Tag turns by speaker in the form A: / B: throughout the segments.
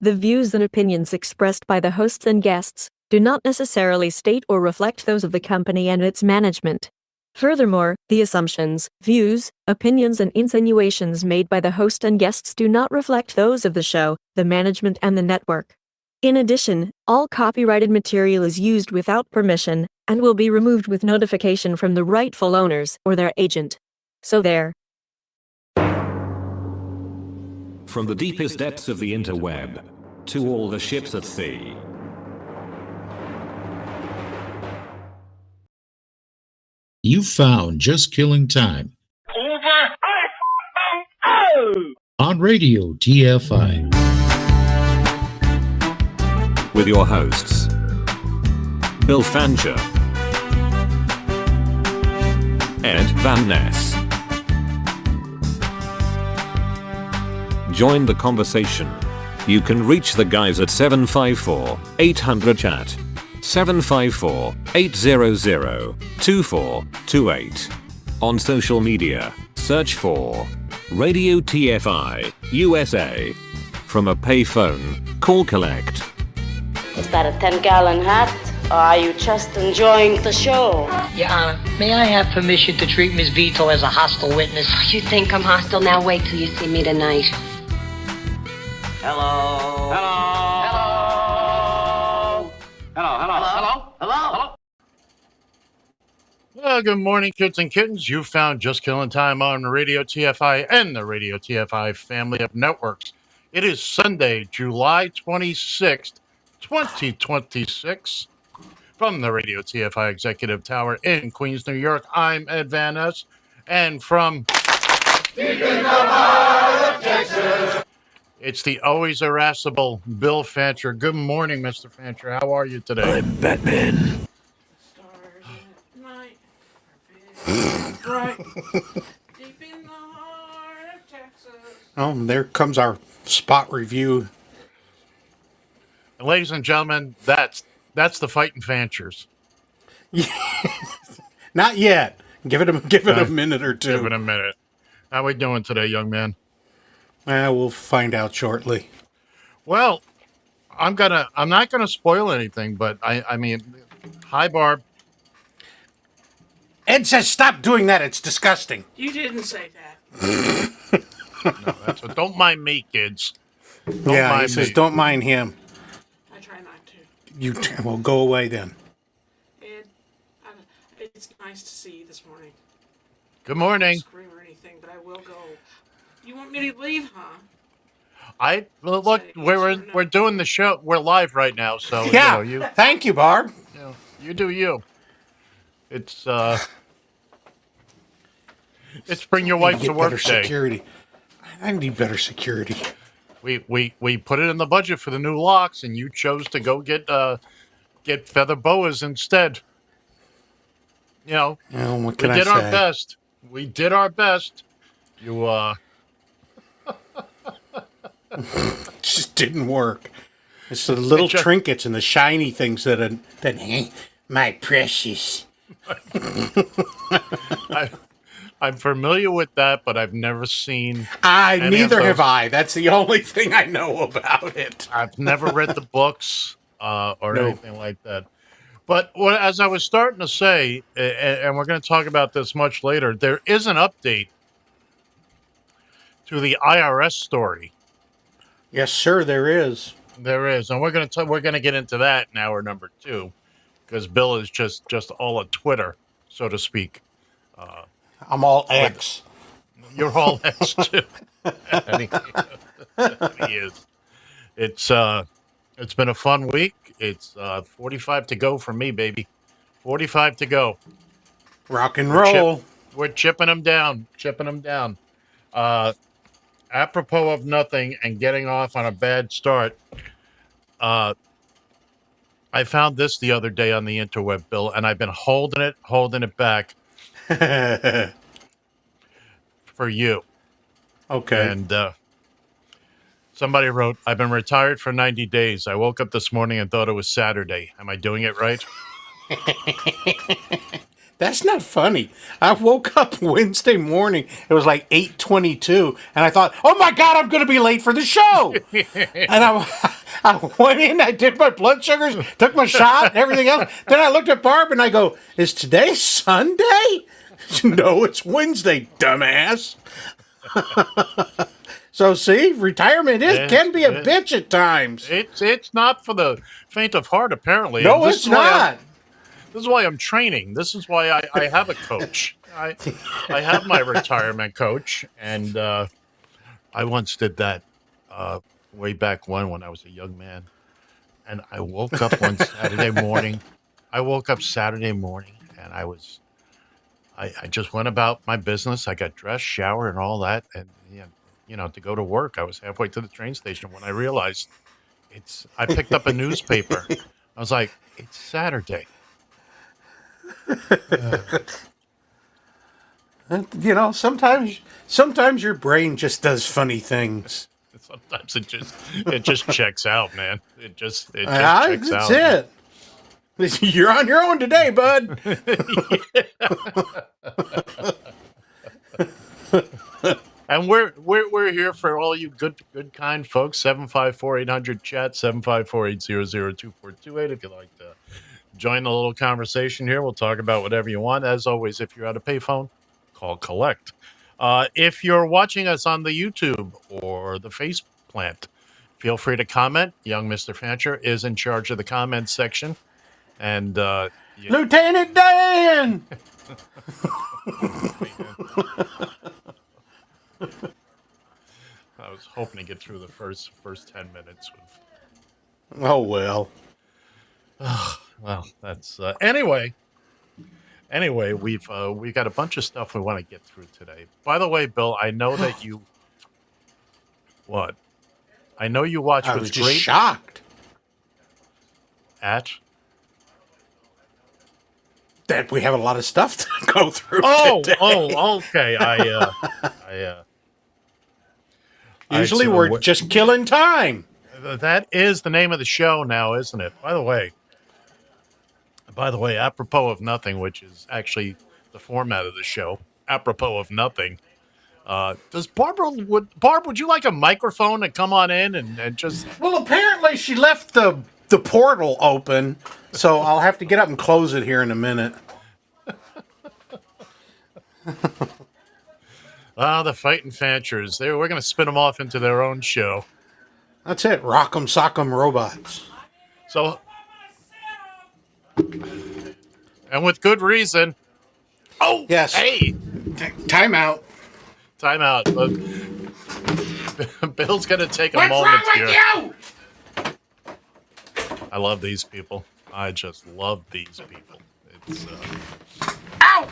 A: The views and opinions expressed by the hosts and guests do not necessarily state or reflect those of the company and its management. Furthermore, the assumptions, views, opinions, and insinuations made by the host and guests do not reflect those of the show, the management, and the network. In addition, all copyrighted material is used without permission and will be removed with notification from the rightful owners or their agent. So there.
B: From the deepest depths of the interweb to all the ships at sea.
C: You found Just Killing Time on Radio TFI
B: With your hosts, Bill Fancher, Ed Van Ness. Join the conversation. You can reach the guys at 754-800-CHAT, 754-800-2428. On social media, search for Radio TFI USA. From a payphone, call collect.
D: Is that a 10-gallon hat, or are you just enjoying the show?
E: Your Honor, may I have permission to treat Ms. Vito as a hostile witness?
F: You think I'm hostile? Now wait till you see me tonight.
G: Hello. Hello. Hello. Hello. Hello. Hello. Hello.
H: Well, good morning, kids and kittens. You found Just Killing Time on Radio TFI and the Radio TFI family of networks. It is Sunday, July 26th, 2026. From the Radio TFI Executive Tower in Queens, New York, I'm Ed Van Ness. And from deep in the heart of Texas, it's the always irascible Bill Fancher. Good morning, Mr. Fancher. How are you today?
B: I'm Batman.
I: Right. Deep in the heart of Texas.
J: Oh, there comes our spot review.
H: And ladies and gentlemen, that's the Fighting Fanchers.
J: Not yet. Give it a minute or two.
H: Give it a minute. How we doing today, young man?
J: We'll find out shortly.
H: Well, I'm not gonna spoil anything, but I mean, hi, Barb.
J: Ed says stop doing that. It's disgusting.
I: You didn't say that.
H: No, that's what, don't mind me, kids.
J: He says don't mind him.
I: I try not to.
J: You well, go away then.
I: Ed, it's nice to see you this morning.
H: Good morning.
I: I don't scream or anything, but I will go. You want me to leave, huh?
H: Look, we're doing the show. We're live right now, so
J: yeah. Thank you, Barb.
H: You do you. It's bring your wife to work day.
J: Security. I need better security.
H: We put it in the budget for the new locks, and you chose to go get feather boas instead. What
J: can
H: we did
J: I
H: our
J: say?
H: best. We did our best. You
J: just didn't work. It's the little trinkets and the shiny things that my precious.
H: I'm familiar with that, but I've never seen.
J: Neither have I. That's the only thing I know about it.
H: I've never read the books anything like that. But as I was starting to say, and we're going to talk about this much later, there is an update to the IRS story.
J: Yes, sir, there is.
H: There is, and we're going to get into that in hour number 2, because Bill is just all at Twitter, so to speak.
J: I'm all X.
H: You're all X too. He is. It's been a fun week. It's 45 to go for me, baby. 45 to go.
J: Rock and roll.
H: We're chipping them down. Apropos of nothing and getting off on a bad start. I found this the other day on the interweb, Bill, and I've been holding it back for you.
J: Okay.
H: And somebody wrote, I've been retired for 90 days. I woke up this morning and thought it was Saturday. Am I doing it right?
J: That's not funny. I woke up Wednesday morning. It was like 8:22, and I thought, "Oh my God, I'm going to be late for the show." And I went in, I did my blood sugars, took my shot, and everything else. Then I looked at Barb and I go, "Is today Sunday?" No, it's Wednesday, dumbass. So see, retirement can be a bitch at times.
H: It's not for the faint of heart, apparently.
J: No, it's not.
H: This is why I'm training. This is why I have a coach. I have my retirement coach, and I once did that way back when I was a young man. And I woke up one Saturday morning. I woke up Saturday morning, and I just went about my business. I got dressed, showered, and all that, and to go to work. I was halfway to the train station when I realized I picked up a newspaper. I was like, it's Saturday.
J: Sometimes your brain just does funny things.
H: Sometimes it just checks out, man. It just checks
J: that's
H: out.
J: It. You're on your own today, bud.
H: And we're here for all you good kind folks. 754-800-CHAT, 754-800-2428. If you'd like to join the little conversation here, we'll talk about whatever you want. As always, if you're at a payphone, call collect. If you're watching us on the YouTube or the Face Plant, feel free to comment. Young Mr. Fancher is in charge of the comments section. And
J: Lieutenant Dan!
H: I was hoping to get through the first 10 minutes with.
J: Oh well.
H: Well, that's anyway. Anyway, we've got a bunch of stuff we want to get through today. By the way, Bill, I know that you. What? I know you watch.
J: I
H: what's
J: was just
H: great
J: shocked
H: at
J: that we have a lot of stuff to go through. Today.
H: Okay.
J: Usually we're just killing time.
H: That is the name of the show now, isn't it? By the way, apropos of nothing, which is actually the format of the show. Apropos of nothing. Barb, would you like a microphone to come on in and just...
J: Well, apparently she left the portal open, so I'll have to get up and close it here in a minute.
H: The Fighting Fanchers. We're going to spin them off into their own show.
J: That's it. Rock'em Sock'em Robots.
H: So... And with good reason. Oh,
J: yes.
H: Hey.
J: Time out.
H: Bill's going to take a moment here. You? I love these people. I just love these people. It's Ow!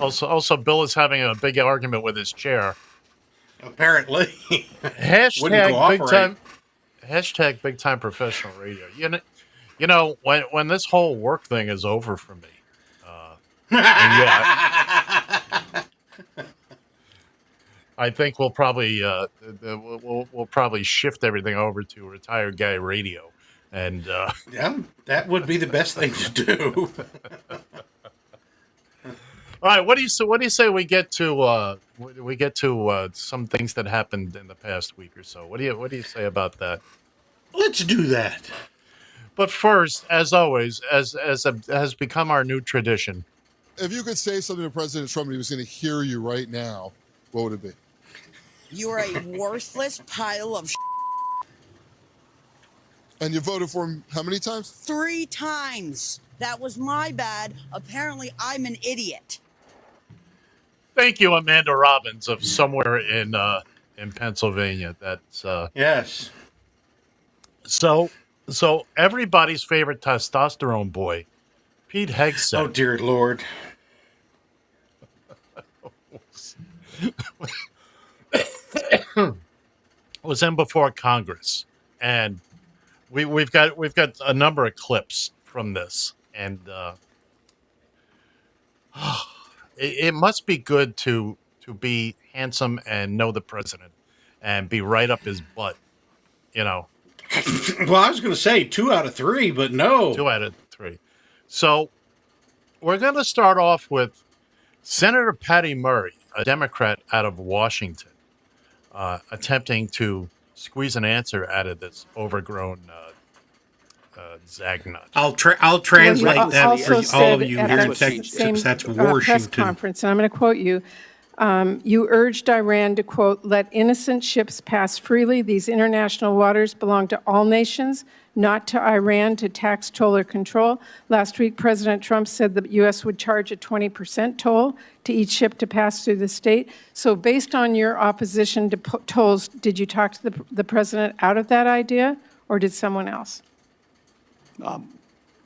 H: Also, Bill is having a big argument with his chair.
J: Apparently.
H: Hashtag big time professional radio. You know when this whole work thing is over for me. I think we'll probably we'll probably shift everything over to Retired Guy Radio, and
J: yeah, that would be the best thing to do.
H: All right, what do you say we get to some things that happened in the past week or so? What do you say about that?
J: Let's do that.
H: But first, as always, as has become our new tradition.
K: If you could say something to President Trump and he was going to hear you right now, what would it be?
L: You're a worthless pile of
K: And you voted for him how many times?
L: 3 times. That was my bad. Apparently, I'm an idiot.
H: Thank you, Amanda Robbins of somewhere in Pennsylvania. That's
J: yes.
H: So everybody's favorite testosterone boy, Pete Hegseth.
J: Oh dear Lord.
H: Was in before Congress, and we've got a number of clips from this, and it must be good to be handsome and know the president and be right up his butt,
J: Well, I was going to say 2 out of 3, but no.
H: 2 out of 3. So we're going to start off with Senator Patty Murray, a Democrat out of Washington, attempting to squeeze an answer out of this overgrown Zagnut.
J: I'll translate
M: Well,
J: that
M: also
J: for all of
M: said
J: you
M: at
J: here in
M: the
J: Texas.
M: same,
J: That's
M: press
J: Washington.
M: conference, and I'm going to quote you. You urged Iran to, quote, let innocent ships pass freely. These international waters belong to all nations, not to Iran to tax, toll, or control. Last week, President Trump said the U.S. would charge a 20% toll to each ship to pass through the state. So based on your opposition to tolls, did you talk to the president out of that idea, or did someone else?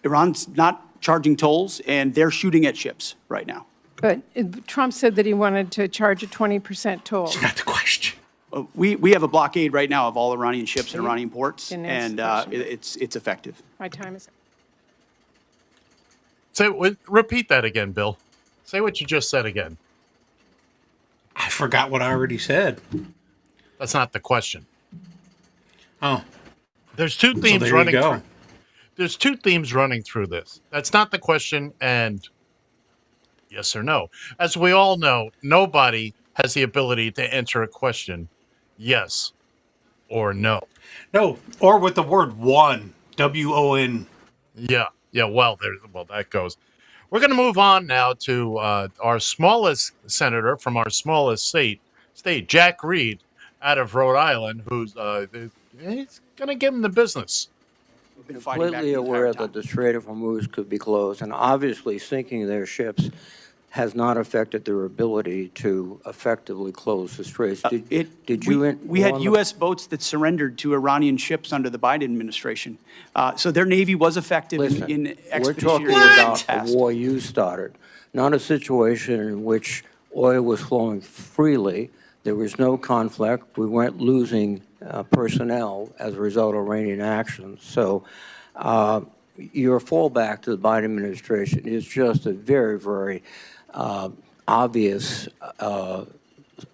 N: Iran's not charging tolls, and they're shooting at ships right now.
M: But Trump said that he wanted to charge a 20% toll.
J: That's not the question.
N: We have a blockade right now of all Iranian ships and Iranian ports,
M: Didn't
N: and
M: answer the question.
N: it's effective.
M: My time is up.
H: Repeat that again, Bill. Say what you just said again.
J: I forgot what I already said.
H: That's not the question.
J: Oh.
H: There's two themes
J: there you
H: running
J: go.
H: through. There's 2 themes running through this. That's not the question, and yes or no. As we all know, nobody has the ability to answer a question yes or no.
J: No, or with the word one, W-O-N.
H: Yeah, well, that goes. We're going to move on now to our smallest senator from our smallest state, Jack Reed, out of Rhode Island, who's he's going to give him the business.
O: Completely aware that the Strait of Hormuz could be closed, and obviously sinking their ships has not affected their ability to effectively close the straits.
N: We had U.S. boats that surrendered to Iranian ships under the Biden administration, so their navy was effective in
O: We're talking
N: expeditionary
O: about a war you started, not a situation in which oil was flowing freely. There was no conflict. We weren't losing personnel as a result of Iranian actions. So your fallback to the Biden administration is just a very, very obvious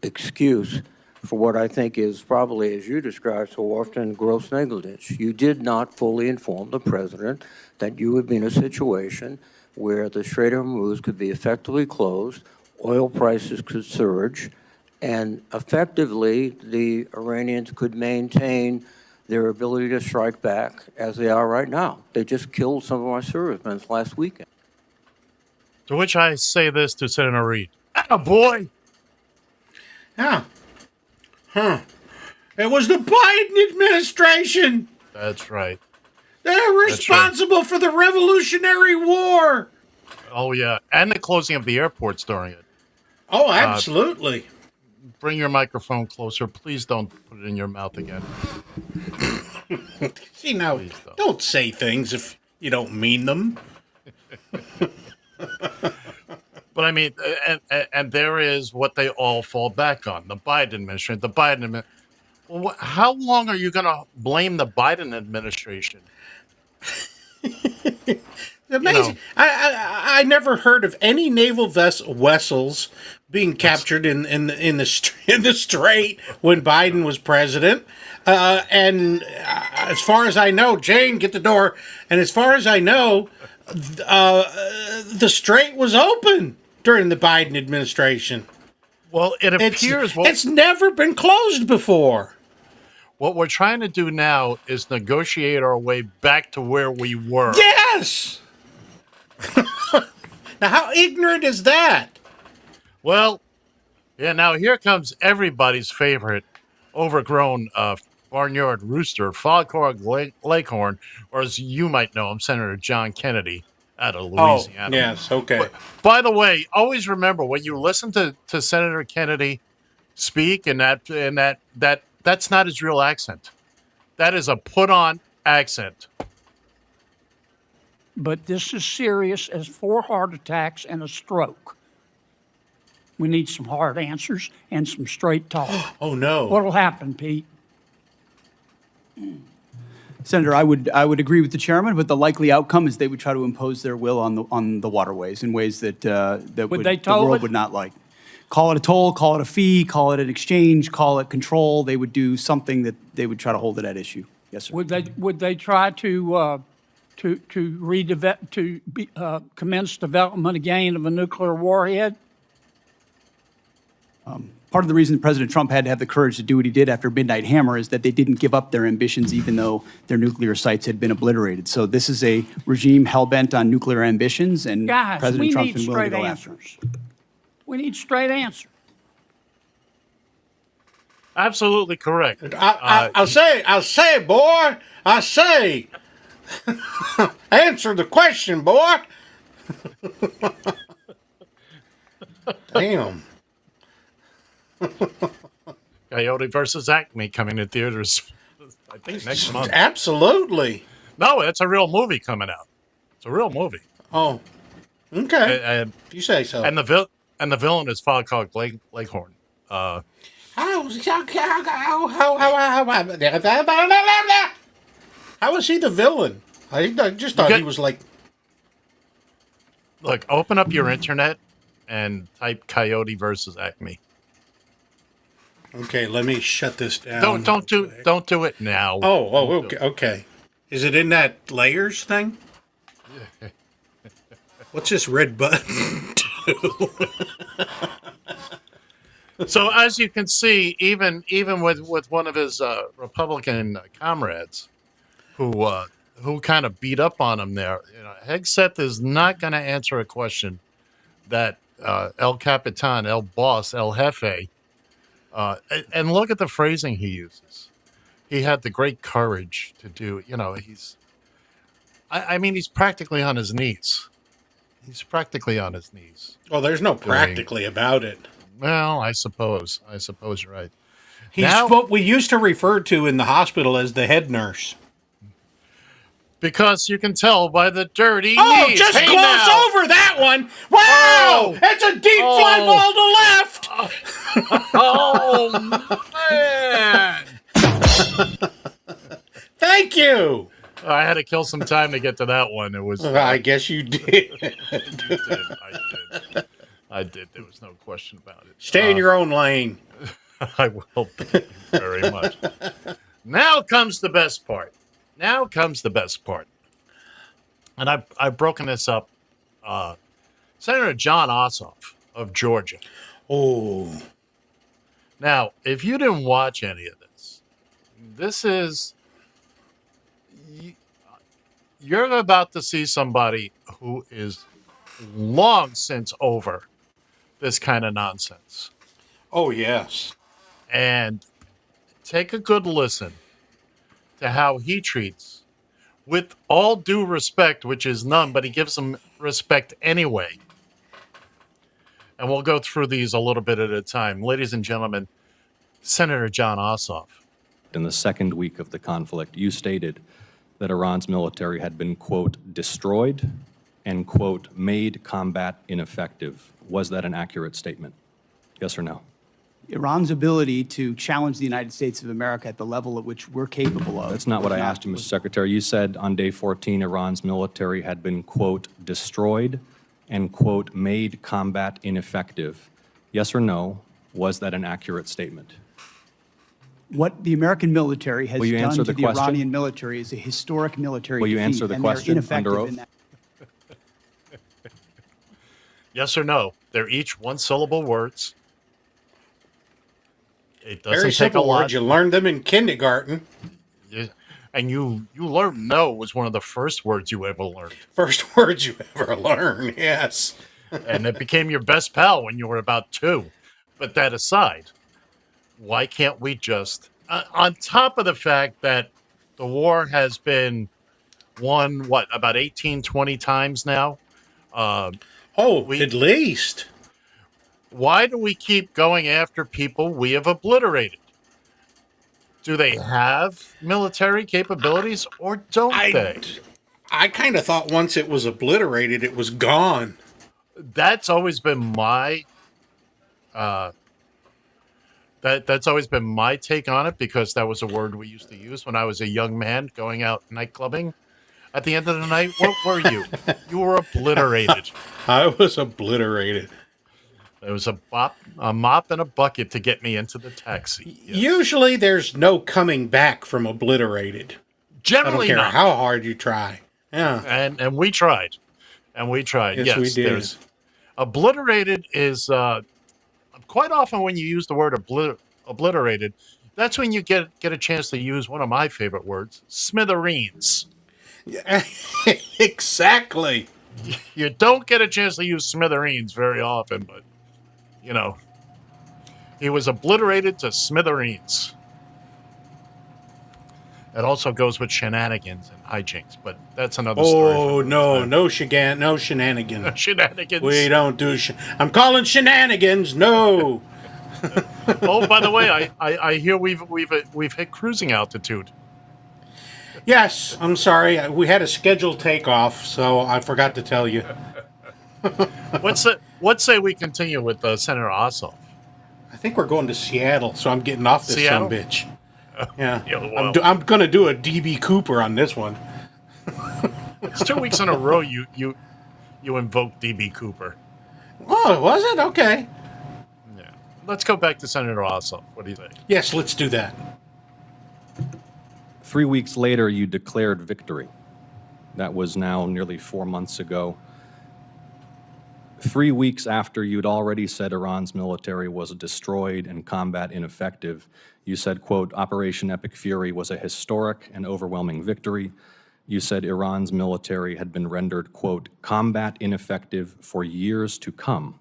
O: excuse for what I think is probably, as you described so often, gross negligence. You did not fully inform the president that you would be in a situation where the Strait of Hormuz could be effectively closed, oil prices could surge, and effectively the Iranians could maintain their ability to strike back as they are right now. They just killed some of our servicemen last weekend.
H: To which I say this to Senator Reed. Attaboy!
J: Yeah. Huh. It was the Biden administration.
H: That's right.
J: They're responsible for the Revolutionary War.
H: Oh, yeah. And the closing of the airports during it.
J: Oh, absolutely.
H: Bring your microphone closer. Please don't put it in your mouth again.
J: See, now, don't say things if you don't mean them.
H: But I mean, and there is what they all fall back on, the Biden administration. Well, how long are you going to blame the Biden administration?
J: Amazing. I never heard of any naval vessels being captured in the strait when Biden was president. And as far as I know, Jane, get the door. And as far as I know, the strait was open during the Biden administration.
H: Well, it appears
J: it's never been closed before.
H: What we're trying to do now is negotiate our way back to where we were.
J: Yes. Now, how ignorant is that?
H: Well, yeah, now here comes everybody's favorite overgrown barnyard rooster, Foghorn Leghorn, or as you might know him, Senator John Kennedy out of Louisiana.
J: Oh, yes, okay.
H: But, by the way, always remember when you listen to Senator Kennedy speak, and that's not his real accent. That is a put-on accent.
P: But this is serious as 4 heart attacks and a stroke. We need some hard answers and some straight talk.
J: Oh, no.
P: What'll happen, Pete?
N: Senator, I would agree with the chairman, but the likely outcome is they would try to impose their will on the waterways in ways that the world would not like. Call it a toll, call it a fee, call it an exchange, call it control. They would do something that they would try to hold it at issue. Yes, sir.
P: Would they try to commence development again of a nuclear warhead?
N: Part of the reason President Trump had to have the courage to do what he did after Midnight Hammer is that they didn't give up their ambitions even though their nuclear sites had been obliterated. So this is a regime hell-bent on nuclear ambitions, and
P: Guys,
N: President
P: we
N: Trump's
P: need
N: been willing to
P: straight
N: go after them.
P: answers. We need straight answers.
H: Absolutely correct.
J: I'll say, boy. I say. Answer the question, boy. Damn.
H: Coyote versus Acme coming to theaters, I think, next month.
J: Absolutely.
H: No, it's a real movie coming out. It's a real movie.
J: Oh, okay.
H: And
J: you say so.
H: And the villain is Foghorn Leghorn.
J: How was he the villain? I just thought he was like.
H: Look, open up your internet and type Coyote versus Acme.
J: Okay, let me shut this down.
H: Don't do it now.
J: Okay. Is it in that layers thing? What's this red button do?
H: So as you can see, even with one of his Republican comrades, who kind of beat up on him there, Hegseth is not going to answer a question that El Capitan, El Boss, El Jefe, and look at the phrasing he uses. He had the great courage to do. I mean, he's practically on his knees. He's practically on his knees.
J: Well, there's no practically about it.
H: Well, I suppose you're right.
J: He's what we used to refer to in the hospital as the head nurse.
H: Because you can tell by the dirty
J: knees.
H: Just
J: hey gloss
H: now.
J: over that one. Wow! It's a deep fly ball to left.
H: Man!
J: Thank you.
H: I had to kill some time to get to that one. It was.
J: I guess you did.
H: I did. There was no question about it.
J: Stay in your own lane.
H: I will. Thank you very much. Now comes the best part. And I've broken this up. Senator John Ossoff of Georgia.
J: Oh.
H: Now, if you didn't watch any of this is... You're about to see somebody who is long since over this kind of nonsense.
J: Oh, yes.
H: And take a good listen to how he treats, with all due respect, which is none, but he gives them respect anyway. And we'll go through these a little bit at a time. Ladies and gentlemen, Senator John Ossoff.
Q: In the second week of the conflict, you stated that Iran's military had been, quote, destroyed and, quote, made combat ineffective. Was that an accurate statement? Yes or no?
N: Iran's ability to challenge the United States of America at the level at which we're capable of.
Q: That's not what I asked you, Mr. Secretary. You said on day 14, Iran's military had been, quote, destroyed and, quote, made combat ineffective. Yes or no? Was that an accurate statement?
N: What the American military has done to the
Q: question?
N: Iranian military is a historic military
Q: Will you
N: defeat,
Q: answer the
N: and
Q: question
N: they're ineffective
Q: under oath?
N: in that.
H: Yes or no? They're each one-syllable words. It doesn't
J: Very
H: take
J: simple
H: a lot.
J: words. You learned them in kindergarten.
H: Yeah. And you learned no was one of the first words you ever learned.
J: First words you ever learned, yes.
H: And it became your best pal when you were about 2. But that aside, why can't we just, on top of the fact that the war has been won, about 18, 20 times now?
J: At least.
H: Why do we keep going after people we have obliterated? Do they have military capabilities or don't they?
J: I kind of thought once it was obliterated, it was gone.
H: That's always been my that's always been my take on it, because that was a word we used to use when I was a young man going out night clubbing. At the end of the night, what were you? You were obliterated.
J: I was obliterated.
H: There was a mop and a bucket to get me into the taxi. Yes.
J: Usually there's no coming back from obliterated.
H: Generally
J: I don't care
H: not.
J: how hard you try. Yeah.
H: And we tried. And we tried.
J: Yes, we did.
H: There's obliterated is quite often when you use the word obliterated, that's when you get a chance to use one of my favorite words, smithereens.
J: Yeah, exactly.
H: You don't get a chance to use smithereens very often, but, you know, he was obliterated to smithereens. It also goes with shenanigans and hijinks, but that's another story.
J: Oh, no shenanigans.
H: No shenanigans.
J: We don't do I'm calling shenanigans. No.
H: Oh, by the way, I hear we've hit cruising altitude.
J: Yes, I'm sorry. We had a scheduled takeoff, so I forgot to tell you.
H: What say we continue with Senator Ossoff?
J: I think we're going to Seattle, so I'm getting off this
H: Seattle?
J: sumbitch. Yeah,
H: well,
J: I'm going to do a DB Cooper on this one.
H: It's 2 weeks in a row you invoke DB Cooper.
J: Oh, was it? Okay.
H: Yeah. Let's go back to Senator Ossoff. What do you think?
J: Yes, let's do that.
Q: 3 weeks later, you declared victory. That was now nearly 4 months ago. 3 weeks after you'd already said Iran's military was destroyed and combat ineffective, you said, quote, Operation Epic Fury was a historic and overwhelming victory. You said Iran's military had been rendered, quote, combat ineffective for years to come.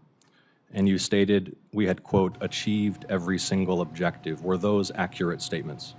Q: And you stated we had, quote, achieved every single objective. Were those accurate statements?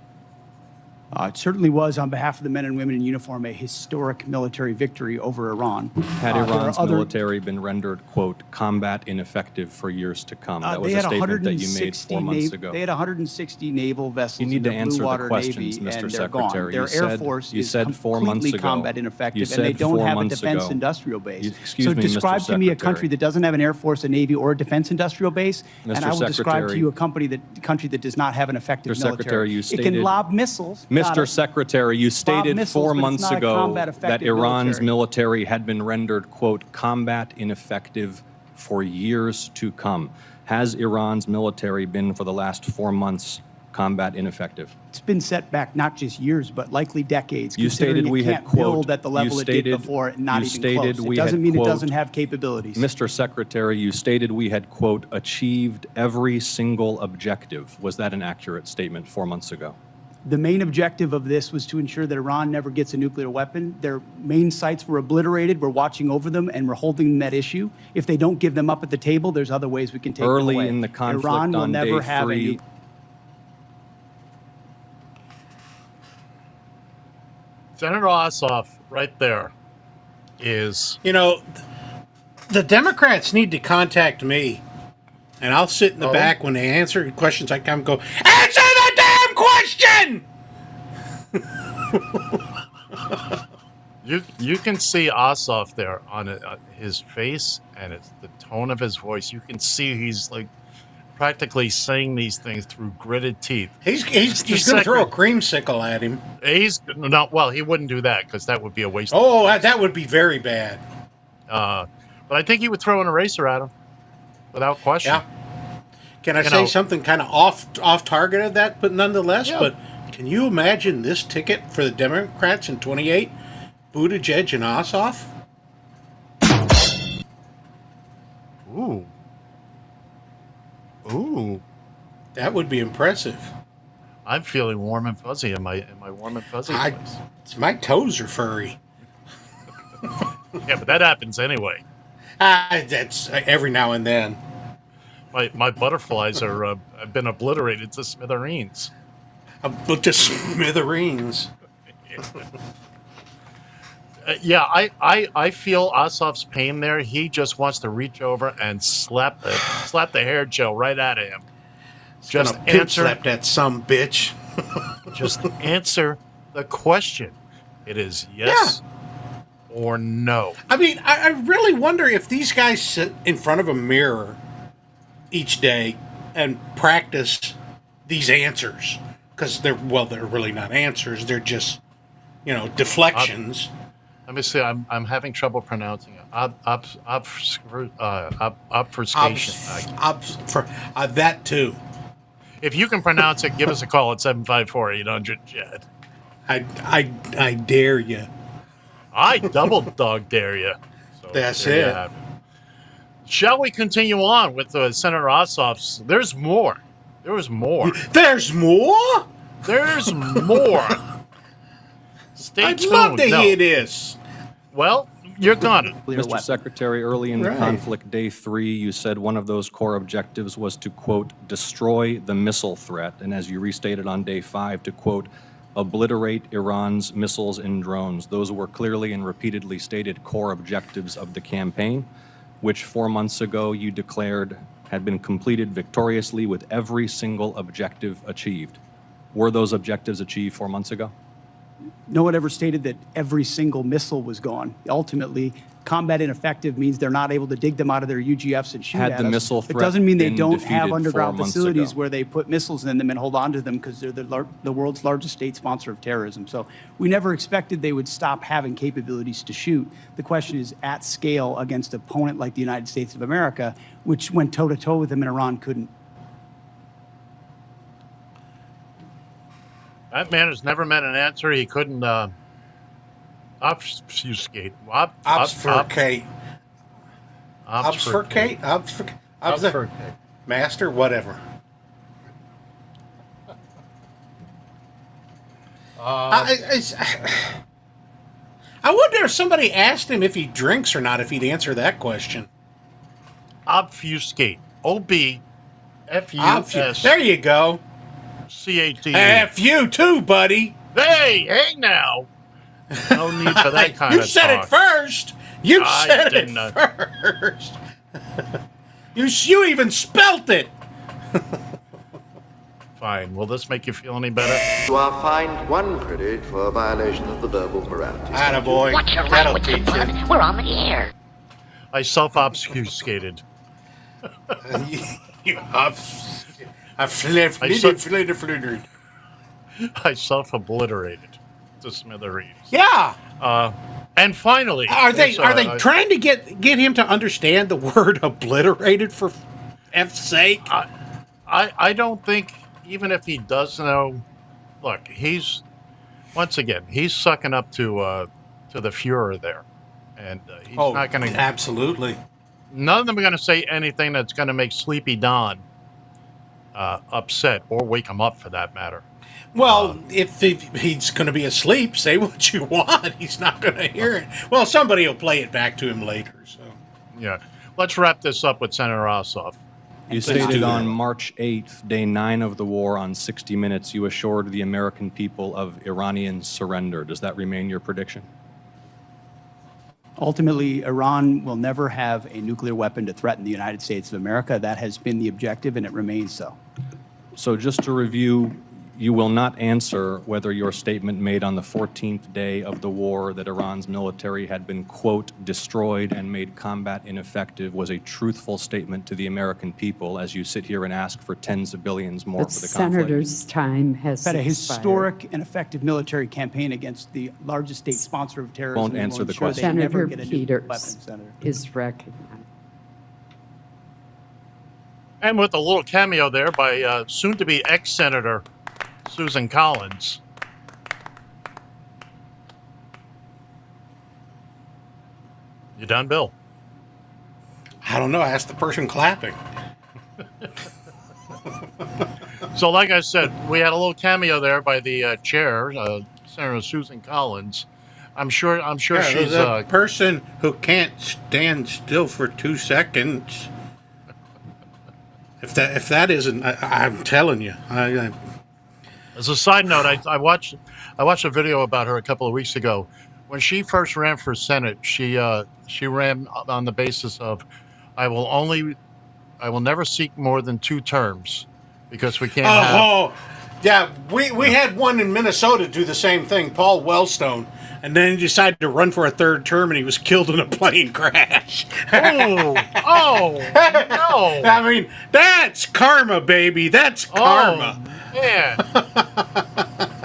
N: It certainly was, on behalf of the men and women in uniform, a historic military victory over Iran.
Q: Had Iran's military been rendered, quote, combat ineffective for years to come? That was
N: They
Q: a
N: had
Q: statement that you made 4 months ago.
N: They had 160 naval vessels
Q: You need
N: in
Q: to
N: the
Q: answer
N: Blue
Q: the
N: Water
Q: questions,
N: Navy,
Q: Mr.
N: and they're gone.
Q: Secretary.
N: Their Air Force is
Q: 4 months
N: completely
Q: ago.
N: combat
Q: You
N: ineffective,
Q: said
N: and they don't
Q: 4
N: have a
Q: months
N: defense
Q: ago.
N: industrial base.
Q: Excuse
N: so
Q: me,
N: describe
Q: Mr.
N: to me a
Q: Secretary.
N: country that doesn't have an Air Force, a Navy, or a defense industrial base, and
Q: Mr.
N: I will describe to
Q: Secretary.
N: you a country that does not have an effective
Q: Mr.
N: military.
Q: Secretary, you
N: It
Q: stated,
N: can lob missiles.
Q: Mr. Secretary, you stated
N: missiles,
Q: 4
N: but it's
Q: months
N: not a
Q: ago
N: combat-effective
Q: that Iran's
N: military.
Q: military had been rendered, quote, combat ineffective for years to come. Has Iran's military been, for the last 4 months, combat ineffective?
N: It's been set back not just years, but likely decades.
Q: You stated we had,
N: can't
Q: quote,
N: build at the level it did before, and not even close. It doesn't mean it doesn't have capabilities.
Q: Mr. Secretary, you stated we had, quote, achieved every single objective. Was that an accurate statement 4 months ago?
N: The main objective of this was to ensure that Iran never gets a nuclear weapon. Their main sites were obliterated. We're watching over them, and we're holding that issue. If they don't give them up at the table, there's other ways we can take them away.
Q: Early in the conflict
N: Iran will
Q: on
N: never
Q: day
N: have
Q: 3,
H: Senator Ossoff, right there, is...
J: You know, the Democrats need to contact me, and I'll sit in the back when they answer questions. I come go, answer the damn question!
H: You can see Ossoff there on his face, and it's the tone of his voice. You can see he's like practically saying these things through gritted teeth.
J: He's going to throw a creamsicle at him.
H: Well, he wouldn't do that because that would be a waste.
J: Oh, that would be very bad.
H: But I think he would throw an eraser at him without question.
J: Yeah. Can I say something kind of off target of that, but nonetheless?
H: Yeah.
J: But can you imagine this ticket for the Democrats in 28? Buttigieg and Ossoff?
H: Ooh.
J: That would be impressive.
H: I'm feeling warm and fuzzy in my warm and fuzzy place.
J: My toes are furry.
H: Yeah, but that happens anyway.
J: That's every now and then.
H: My butterflies have been obliterated to smithereens.
J: To smithereens.
H: Yeah, I feel Ossoff's pain there. He just wants to reach over and slap the hair gel right out of him. Just
J: slap that some bitch.
H: Just answer the question. It is yes or no.
J: I mean, I really wonder if these guys sit in front of a mirror each day and practice these answers, because they're really not answers. They're just, deflections.
H: Let me see. I'm having trouble pronouncing it. Obfuscation.
J: That too.
H: If you can pronounce it, give us a call at 754-800-JED.
J: I dare you.
H: I double dog dare you. So
J: That's
H: there you
J: it.
H: have Shall we continue on with Senator Ossoff's? There's more. There's more.
J: There's more?
H: There's more. Stay
J: I'd
H: tuned.
J: love to
H: No.
J: hear this.
H: Well, you're gonna.
Q: Mr. Secretary, early in the
J: Right.
Q: conflict, day 3, you said one of those core objectives was to, quote, destroy the missile threat, and as you restated on day 5, to, quote, obliterate Iran's missiles and drones. Those were clearly and repeatedly stated core objectives of the campaign, which 4 months ago you declared had been completed victoriously with every single objective achieved. Were those objectives achieved 4 months ago?
N: No one ever stated that every single missile was gone. Ultimately, combat ineffective means they're not able to dig them out of their UGFs and shoot
Q: Had
N: at
Q: the
N: us.
Q: missile
N: It
Q: threat
N: doesn't mean they
Q: been
N: don't have
Q: defeated
N: underground
Q: 4 months
N: facilities
Q: ago?
N: where they put missiles in them and hold on to them because they're the world's largest state sponsor of terrorism. So we never expected they would stop having capabilities to shoot. The question is at scale against an opponent like the United States of America, which went toe-to-toe with them and Iran couldn't.
H: That man has never met an answer he couldn't obfuscate.
J: Obfuscate.
H: Obfuscate.
J: Obfuscate. Master, whatever. I wonder if somebody asked him if he drinks or not, if he'd answer that question.
H: Obfuscate. O-B-F-U-S.
J: There you go.
H: C-A-T-E.
J: F you too, buddy.
H: Hey now. No need for that kind
J: You
H: of
J: said
H: talk.
J: it first. You
H: I
J: said it
H: didn't.
J: first. You even spelt it.
H: Fine. Will this make you feel any better?
R: You are fined 1 credit for a violation of the verbal morality.
J: Attaboy.
R: What's your
J: That'll
R: language,
J: teach
R: bud?
J: you.
R: We're on the air.
H: I self-obfuscated.
J: I
H: self-obliterated to smithereens.
J: Yeah.
H: And finally,
J: Are they
H: yes,
J: trying to get him to understand the word obliterated for F's sake?
H: I don't think, even if he does know, look, he's sucking up to the Fuhrer there, and he's not going to.
J: Absolutely.
H: None of them are going to say anything that's going to make Sleepy Don upset or wake him up, for that matter.
J: Well, if he's going to be asleep, say what you want. He's not going to hear it. Well, somebody will play it back to him later. So
H: Yeah. Let's wrap this up with Senator Ossoff.
Q: You stated on March 8th, day 9 of the war, on 60 Minutes, you assured the American people of Iranian surrender. Does that remain your prediction?
N: Ultimately, Iran will never have a nuclear weapon to threaten the United States of America. That has been the objective, and it remains so.
Q: So just to review, you will not answer whether your statement made on the 14th day of the war that Iran's military had been, quote, destroyed and made combat ineffective was a truthful statement to the American people as you sit here and ask for tens of billions more for the conflict.
S: Senator's time has
N: Had a
S: expired.
N: historic and effective military campaign against the largest state sponsor of terrorism.
Q: Won't
N: and will
Q: answer the
N: ensure
Q: question.
N: they never
S: Senator
N: get a nuclear weapon,
S: Peters
N: Senator.
S: is recognized.
H: And with a little cameo there by soon-to-be ex-Senator Susan Collins. You done, Bill?
J: I don't know. Ask the person clapping.
H: So, like I said, we had a little cameo there by the chair, Senator Susan Collins. I'm sure she's
J: a person who can't stand still for 2 seconds. If that isn't, I'm telling you.
H: As a side note, I watched a video about her a couple of weeks ago. When she first ran for Senate, she ran on the basis of, I will never seek more than 2 terms, because we can't have.
J: Yeah, we had one in Minnesota do the same thing, Paul Wellstone, and then he decided to run for a 3rd term, and he was killed in a plane crash.
H: No!
J: I mean, that's karma, baby. That's karma.
H: Oh, man.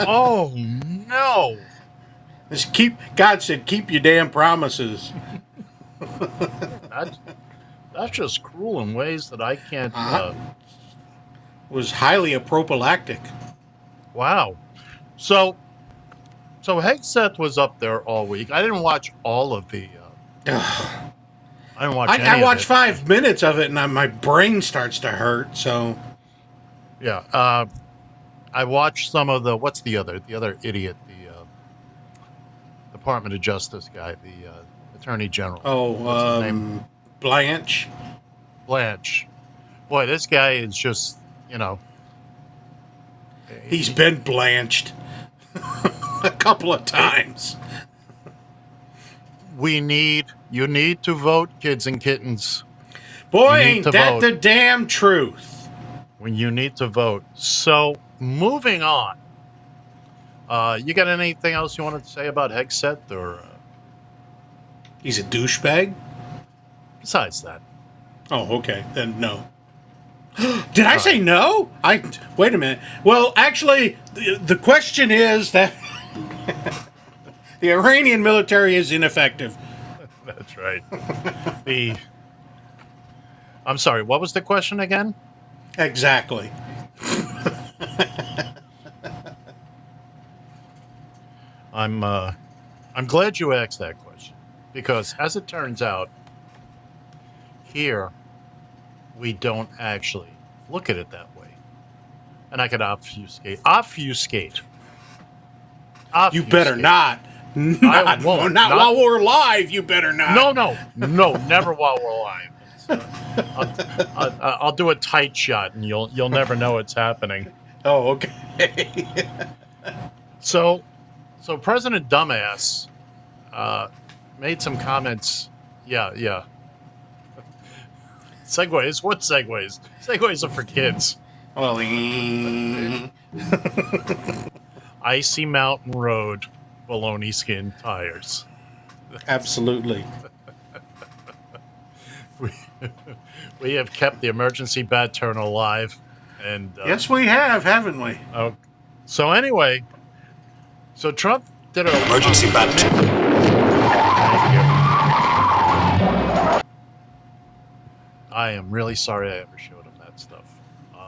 H: Oh, no.
J: God said, keep your damn promises.
H: That's just cruel in ways that I can't.
J: Was highly a prophylactic.
H: Wow. So, So Hegseth was up there all week. I didn't watch all of the. I didn't watch.
J: I watched 5 minutes of it, and my brain starts to hurt. So,
H: yeah, I watched some of the. What's the other idiot? The Department of Justice guy, the Attorney General. What's his name?
J: Blanche.
H: Blanche. Boy, this guy is just,
J: He's been blanched a couple of times.
H: You need to vote, kids and kittens.
J: Boy, ain't that the damn truth.
H: When you need to vote. So, moving on. You got anything else you wanted to say about Hegseth, or?
J: He's a douchebag?
H: Besides that.
J: Oh, okay. Then no. Did I say no? Wait a minute. Well, actually, the question is that the Iranian military is ineffective.
H: That's right. I'm sorry, what was the question again?
J: Exactly.
H: I'm glad you asked that question, because as it turns out, here we don't actually look at it that way. And I could obfuscate.
J: You better not. Not while we're live, you better not.
H: No, never while we're live. I'll do a tight shot, and you'll never know it's happening.
J: Oh, okay.
H: So President Dumbass made some comments. Yeah. Segways? What segways? Segways are for kids.
J: Well,
H: Icy Mountain Road, baloney skin tires.
J: Absolutely.
H: We have kept the emergency bad turn alive, and
J: yes, we have, haven't we?
H: So anyway, Trump did an
T: emergency bad turn.
H: I am really sorry I ever showed him that stuff.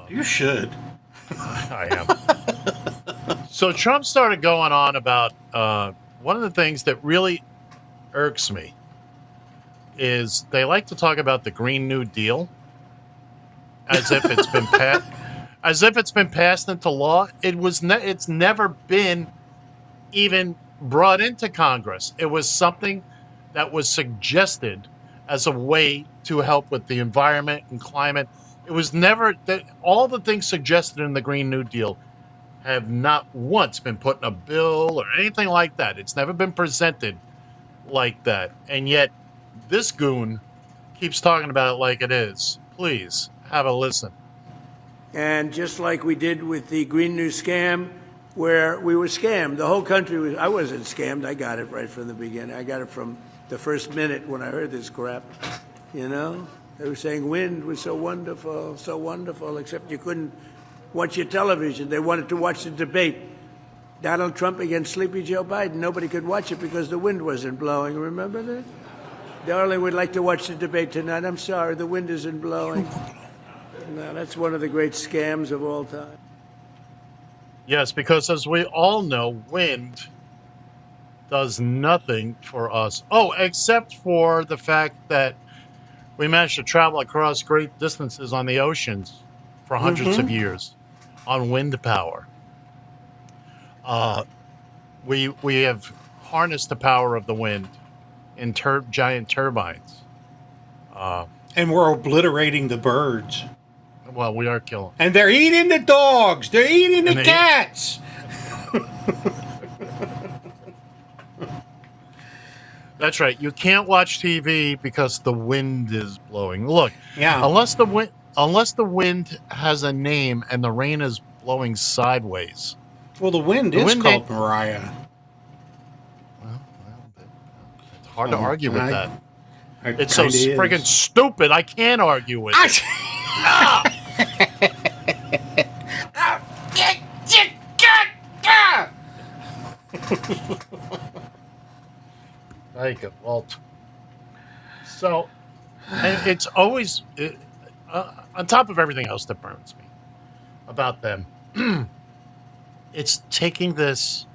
J: You should.
H: I am. So Trump started going on about one of the things that really irks me is they like to talk about the Green New Deal as if it's been passed into law. It's never been even brought into Congress. It was something that was suggested as a way to help with the environment and climate. It was never that all the things suggested in the Green New Deal have not once been put in a bill or anything like that. It's never been presented like that. And yet this goon keeps talking about it like it is. Please have a listen.
U: And just like we did with the Green New Scam, where we were scammed, the whole country was, I wasn't scammed. I got it right from the beginning. I got it from the first minute when I heard this crap. They were saying wind was so wonderful, except you couldn't watch your television. They wanted to watch the debate. Donald Trump against Sleepy Joe Biden. Nobody could watch it because the wind wasn't blowing. Remember that? Darling, we'd like to watch the debate tonight. I'm sorry, the wind isn't blowing. No, that's one of the great scams of all time.
H: Yes, because as we all know, wind does nothing for us. Oh, except for the fact that we managed to travel across great distances on the oceans for hundreds of years on wind power. We have harnessed the power of the wind in giant turbines.
J: And we're obliterating the birds.
H: Well, we are killing.
J: And they're eating the dogs. They're eating the cats.
H: That's right. You can't watch TV because the wind is blowing. Look,
J: yeah.
H: Unless the wind has a name and the rain is blowing sideways.
J: Well, the wind is called Mariah.
H: Well, it's hard to argue with that.
J: It's
H: so friggin' stupid. I can't argue with it. Thank you, Walt. So, and it's always, on top of everything else that burns me about them, it's taking this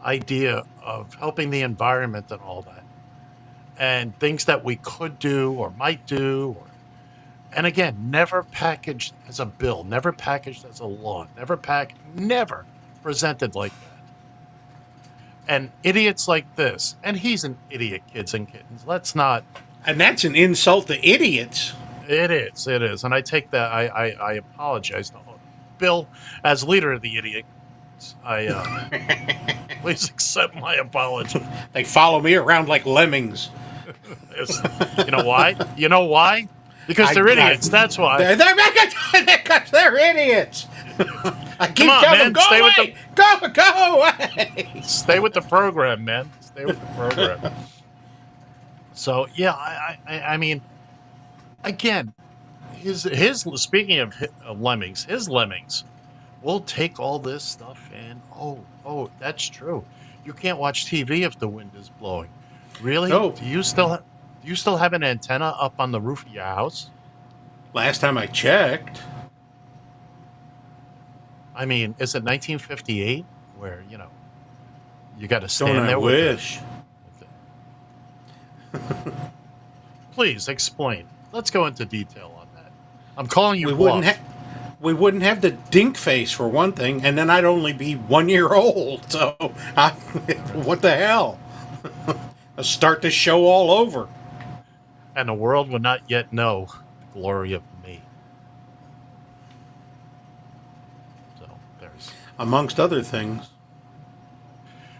H: idea of helping the environment and all that, and things that we could do or might do, and again, never packaged as a bill, never packaged as a law, never presented like that. And idiots like this, and he's an idiot, kids and kittens. Let's not.
J: And that's an insult to idiots.
H: It is, and I take that. I apologize to Bill, as leader of the idiots. Please accept my apology.
J: They follow me around like lemmings.
H: You know why? You know why? Because they're idiots. That's why.
J: Because they're idiots. I keep telling them, go away. Go away.
H: Stay with the program, man. Stay with the program. So yeah, I mean, again, his speaking of lemmings, his lemmings will take all this stuff and oh, that's true. You can't watch TV if the wind is blowing. Really?
J: No.
H: Do you still have an antenna up on the roof of your house?
J: Last time I checked.
H: I mean, is it 1958 where, you got to stand
J: Don't I
H: there
J: wish.
H: Please explain. Let's go into detail on that. I'm calling you bluff.
J: We wouldn't have the dink face for one thing, and then I'd only be 1 year old. So, what the hell? I'll start the show all over.
H: And the world will not yet know the glory of me. So, there's...
J: Amongst other things.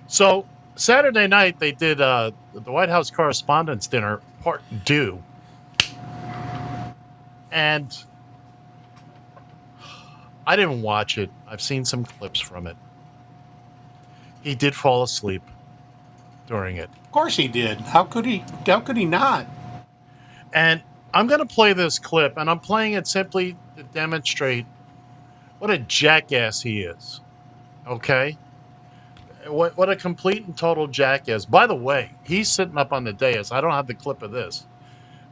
H: So, Saturday night, they did the White House Correspondents' Dinner, Part 2. And I didn't watch it. I've seen some clips from it. He did fall asleep during it.
J: Of course he did. How could he not?
H: And I'm going to play this clip, and I'm playing it simply to demonstrate what a jackass he is. Okay? What a complete and total jackass. By the way, he's sitting up on the dais. I don't have the clip of this.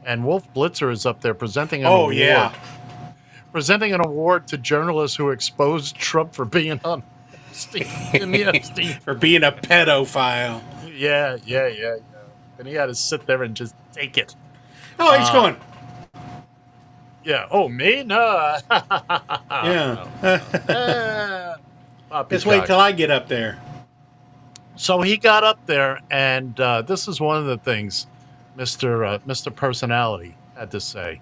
H: And Wolf Blitzer is up there presenting an award.
J: Yeah.
H: Presenting an award to journalists who exposed Trump for being on
J: for being a pedophile.
H: Yeah. And he had to sit there and just take it.
J: Oh, he's going.
H: Yeah. Oh, me? No.
J: Yeah. Just wait till I get up there.
H: So he got up there, and this is one of the things Mr. Personality had to say.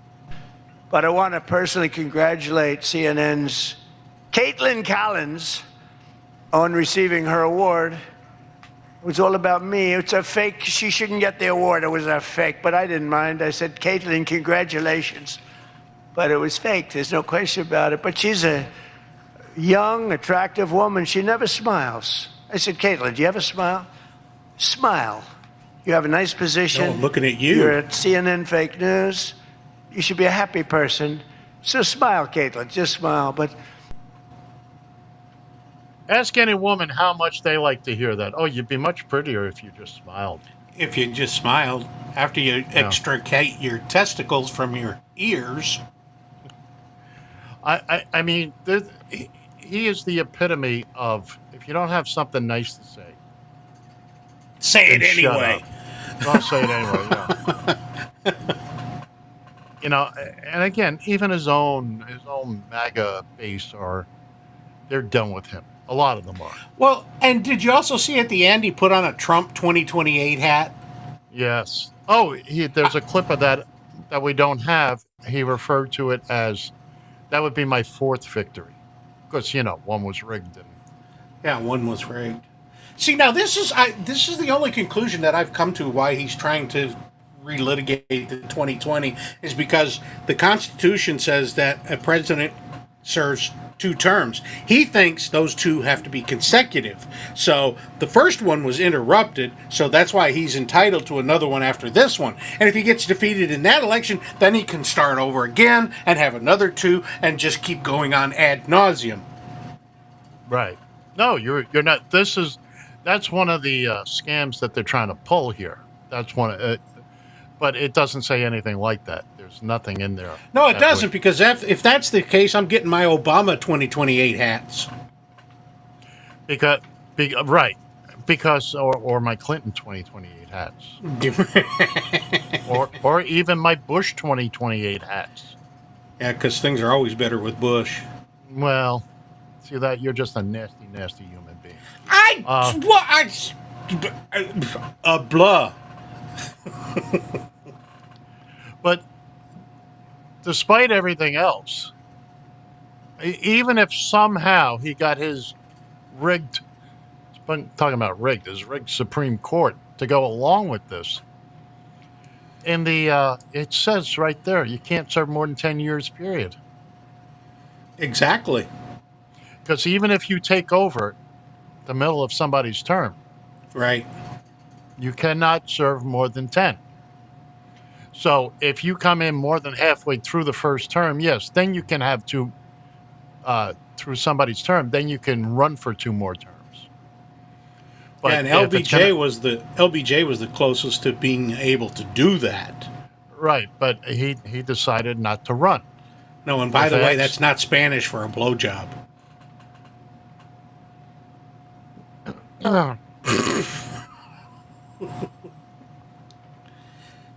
U: But I want to personally congratulate CNN's Caitlin Collins on receiving her award. It was all about me. It's a fake. She shouldn't get the award. It was a fake, but I didn't mind. I said, Caitlin, congratulations. But it was fake. There's no question about it. But she's a young, attractive woman. She never smiles. I said, Caitlin, do you have a smile? Smile. You have a nice position.
J: No, I'm looking at you.
U: You're at CNN Fake News. You should be a happy person. So smile, Caitlin. Just smile. But
H: ask any woman how much they like to hear that. Oh, you'd be much prettier if you just smiled.
J: If you just smiled after you extricate your testicles from your ears.
H: I mean, he is the epitome of, if you don't have something nice to
J: say it anyway.
H: I'll say it anyway, yeah. And again, even his own MAGA base they're done with him. A lot of them are.
J: Well, and did you also see at the end he put on a Trump 2028 hat?
H: Yes. Oh, there's a clip of that we don't have. He referred to it as, that would be my fourth victory. Because, one was rigged.
J: Yeah, one was rigged. See, now this is the only conclusion that I've come to why he's trying to relitigate the 2020 is because the Constitution says that a president serves 2 terms. He thinks those 2 have to be consecutive. So the first one was interrupted, so that's why he's entitled to another one after this one. And if he gets defeated in that election, then he can start over again and have another 2 and just keep going on ad nauseum.
H: Right. No, you're not. That's one of the scams that they're trying to pull here. That's one. But it doesn't say anything like that. There's nothing in there.
J: No, it doesn't, because if that's the case, I'm getting my Obama 2028 hats.
H: Right. Because, or my Clinton 2028 hats. or even my Bush 2028 hats.
J: Yeah, because things are always better with Bush.
H: Well, see that? You're just a nasty, nasty human being.
J: Blah.
H: But despite everything else, even if somehow he got his rigged, talking about rigged, his rigged Supreme Court to go along with this, in the, it says right there, you can't serve more than 10 years, period.
J: Exactly.
H: Because even if you take over the middle of somebody's term,
J: right,
H: you cannot serve more than 10. So if you come in more than halfway through the first term, yes, then you can have two, through somebody's term, then you can run for 2 more terms. But
J: yeah, and LBJ was the closest to being able to do that.
H: Right, but he decided not to run.
J: No, and by the way, that's not Spanish for a blowjob.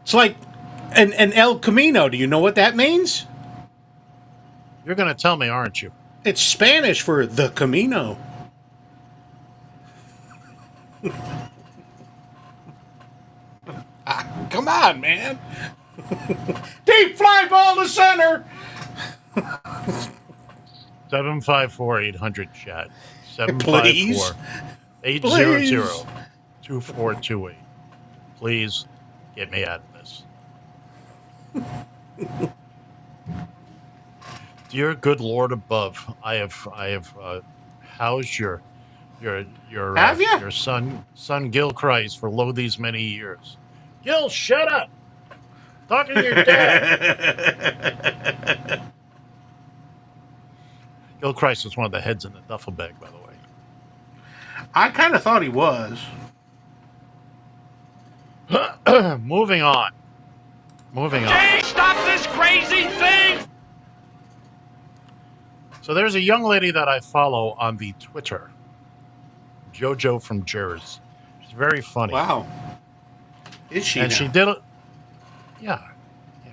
J: It's like an El Camino. Do you know what that means?
H: You're going to tell me, aren't you?
J: It's Spanish for the Camino. Come on, man. Deep fly ball to center.
H: 754-800 chat.
J: Please.
H: 754-800-2428. Please get me out of this. Dear good Lord above, I have housed your son Gil Christ for lo these many years. Gil, shut up. Talking to your dad. Gil Christ is one of the heads in the duffel bag, by the way.
J: I kind of thought he was.
H: Moving on.
G: Jay, stop this crazy thing!
H: So there's a young lady that I follow on the Twitter. JoJo from Jersey. She's very funny.
J: Wow. Is she?
H: And
J: now?
H: she did it. Yeah,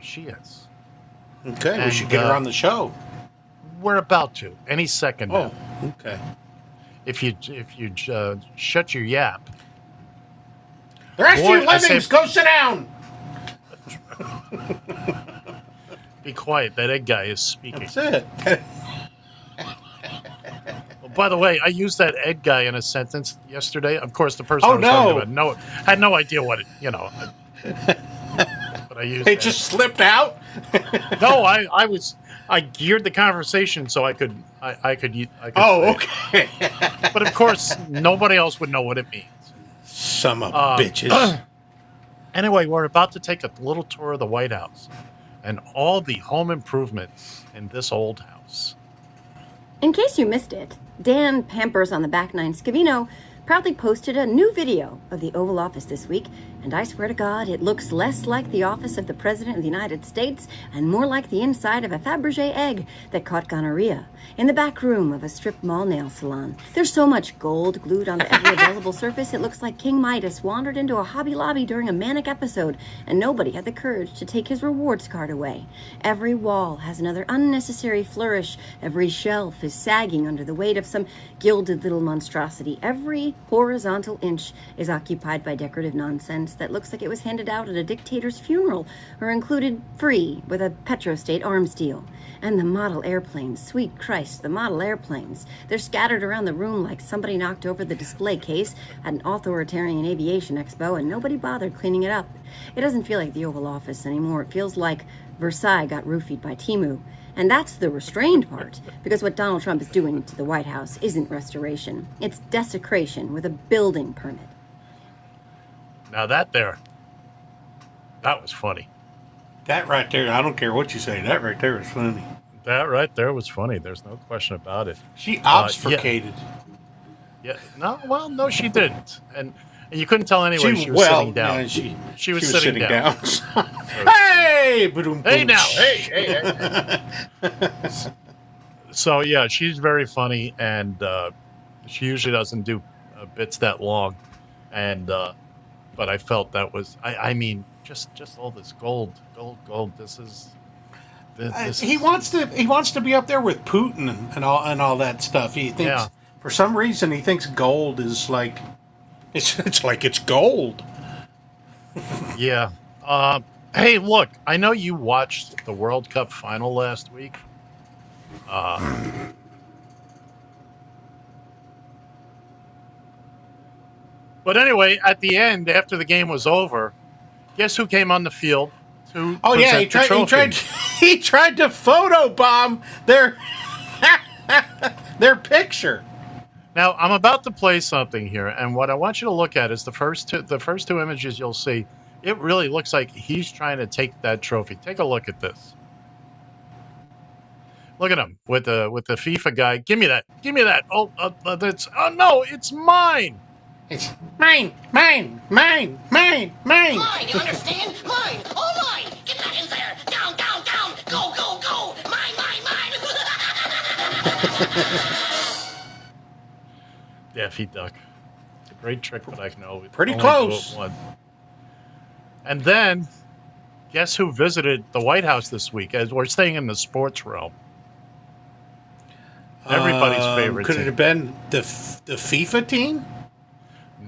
H: she is.
J: Okay,
H: and
J: we should get her on the show.
H: We're about to any second now.
J: Oh, okay.
H: If you shut your yap.
J: The rest of you lemmings, go sit down.
H: Be quiet. That egg guy is speaking.
J: That's it.
H: Well, by the way, I used that egg guy in a sentence yesterday. Of course, the person I was talking about had no idea what it, But I used
J: it. Just slipped out.
H: No, I geared the conversation so I could.
J: Oh, okay.
H: But of course, nobody else would know what it means.
J: Some of bitches.
H: Anyway, we're about to take a little tour of the White House and all the home improvements in this old house.
T: In case you missed it, Dan Pampers on the Back Nine Scavino proudly posted a new video of the Oval Office this week, and I swear to God, it looks less like the office of the President of the United States and more like the inside of a Fabergé egg that caught gonorrhea in the back room of a strip mall nail salon. There's so much gold glued onto every available surface, it looks like King Midas wandered into a Hobby Lobby during a manic episode, and nobody had the courage to take his rewards card away. Every wall has another unnecessary flourish. Every shelf is sagging under the weight of some gilded little monstrosity. Every horizontal inch is occupied by decorative nonsense that looks like it was handed out at a dictator's funeral or included free with a petrostate arms deal. And the model airplanes, sweet Christ, the model airplanes. They're scattered around the room like somebody knocked over the display case at an authoritarian aviation expo and nobody bothered cleaning it up. It doesn't feel like the Oval Office anymore. It feels like Versailles got roofied by Timu. And that's the restrained part, because what Donald Trump is doing to the White House isn't restoration. It's desecration with a building permit.
H: Now that was funny.
J: That right there, I don't care what you say, that right there is funny.
H: That right there was funny. There's no question about it.
J: She obfuscated.
H: No, she didn't. And you couldn't tell anyway she was sitting down.
J: Yeah,
H: she was sitting down.
J: Hey!
H: Hey now! Hey! So yeah, she's very funny, and she usually doesn't do bits that long, and but I felt that was I mean just all this gold. This is
J: he wants to be up there with Putin and all that stuff. He thinks for some reason he thinks gold is like it's like it's gold.
H: Yeah. Hey, look, I know you watched the World Cup final last week. But anyway, at the end, after the game was over, guess who came on the field to present the trophy?
J: He tried to photobomb their their picture.
H: Now, I'm about to play something here, and what I want you to look at is the first two images you'll see. It really looks like he's trying to take that trophy. Take a look at this. Look at him with the FIFA guy. Give me that. Give me that. Oh, no, it's mine.
J: It's mine. Mine, you
A: understand? Mine! Oh, mine! Get that in there! Down! Go! Mine!
H: Daffy Duck. It's a great trick, but I know
J: pretty
H: only
J: close.
H: do it once. And then, guess who visited the White House this week? As we're staying in the sports realm. Everybody's favorite
J: Could
H: team.
J: it have been the FIFA team?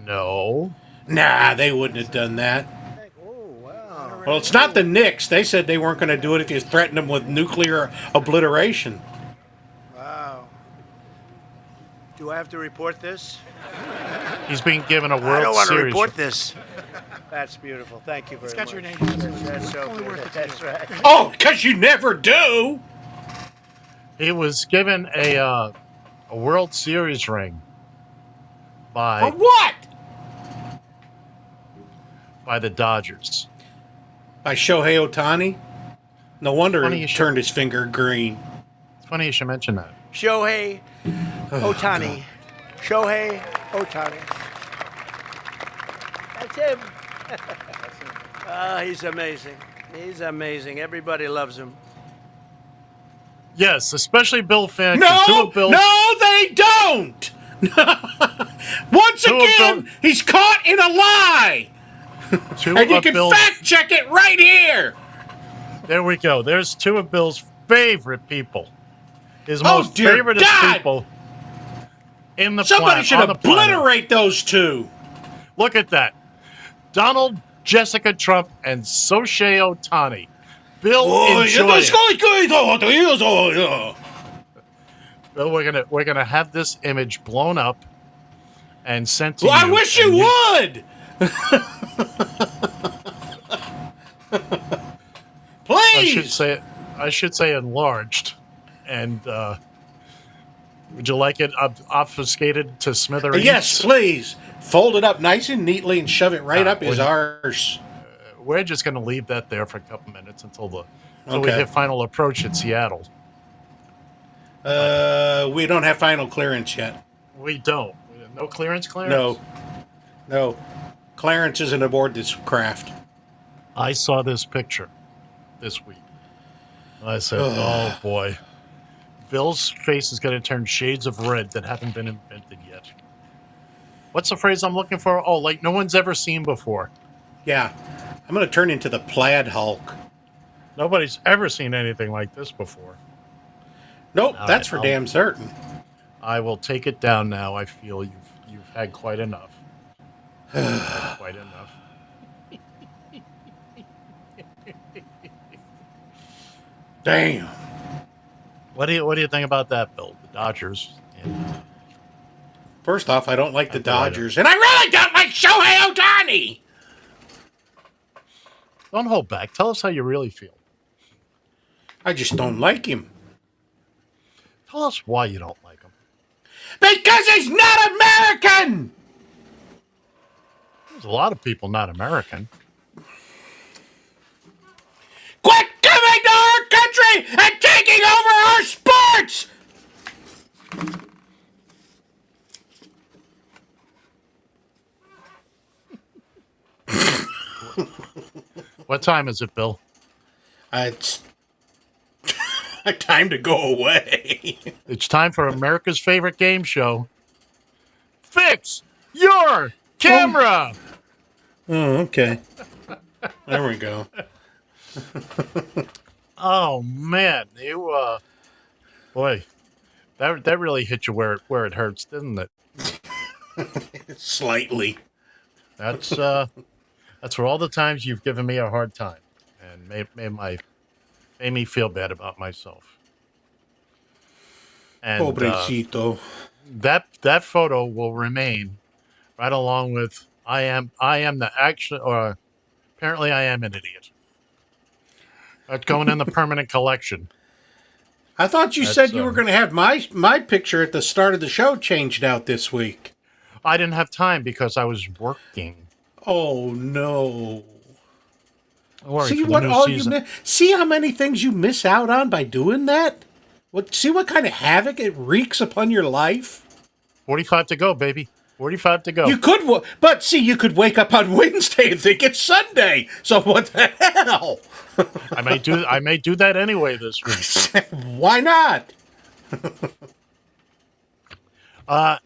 H: No.
J: Nah, they wouldn't have done that. Well, it's not the Knicks. They said they weren't going to do it if you threatened them with nuclear obliteration.
U: Wow. Do I have to report this?
H: He's being given a World Series.
U: I don't want to report this. That's beautiful. Thank you very much.
A: It's got your name.
U: That's so good. That's right.
J: Oh, because you never do.
H: He was given a World Series ring by
J: For what?
H: By the Dodgers.
J: By Shohei Ohtani? No wonder
H: Funny
J: he
H: you should-
J: turned his finger green.
H: It's funny you should mention that.
U: Shohei Ohtani. Shohei Ohtani. That's him. He's amazing. He's amazing. Everybody loves him.
H: Yes, especially Bill fans.
J: No, they don't. Once again, he's caught in a lie. And you can fact check it right here.
H: There we go. There's two of Bill's favorite people. His most favorite people in the
J: Somebody should
H: on the planet.
J: obliterate those two.
H: Look at that. Donald, Jessica Trump, and Shohei Ohtani. Bill, enjoy it. Bill, we're gonna have this image blown up and sent to you.
J: I wish you would. Please.
H: I should say enlarged. And would you like it obfuscated to smithereens?
J: Yes, please. Fold it up nice and neatly and shove it right up his arse.
H: We're just going to leave that there for a couple minutes until we
J: Okay.
H: hit final approach at Seattle.
J: We don't have final clearance yet.
H: We don't. No clearance?
J: No. Clarence isn't aboard this craft.
H: I saw this picture this week. I said, oh boy. Bill's face is going to turn shades of red that haven't been invented yet. What's the phrase I'm looking for? Oh, like no one's ever seen before.
J: Yeah. I'm going to turn into the Plaid Hulk.
H: Nobody's ever seen anything like this before.
J: Nope, that's for damn certain.
H: I will take it down now. I feel you've had quite enough. Quite enough.
J: Damn.
H: What do you think about that, Bill? The Dodgers.
J: First off, I don't like the Dodgers, and I really don't like Shohei Ohtani.
H: Don't hold back. Tell us how you really feel.
J: I just don't like him.
H: Tell us why you don't like him.
J: Because he's not American!
H: There's a lot of people not American.
J: Quit coming to our country and taking over our sports!
H: What time is it, Bill?
J: It's time to go away.
H: It's time for America's favorite game show. Fix your camera.
J: Oh, okay. There we go.
H: Oh man, you boy, that really hit you where it hurts, didn't it?
J: Slightly.
H: That's for all the times you've given me a hard time and made me feel bad about myself. And
J: Pobrecito.
H: that photo will remain right along with I am the action, or apparently I am an idiot. That's going in the permanent collection.
J: I thought you said you were going to have my picture at the start of the show changed out this week.
H: I didn't have time because I was working.
J: Oh no!
H: See what all you
J: see how many things you miss out on by doing that. See what kind of havoc it wreaks upon your life.
H: 45 to go, baby. 45 to go.
J: You could, but see, you could wake up on Wednesday and think it's Sunday. So what the hell?
H: I may do that anyway this week.
J: Why not?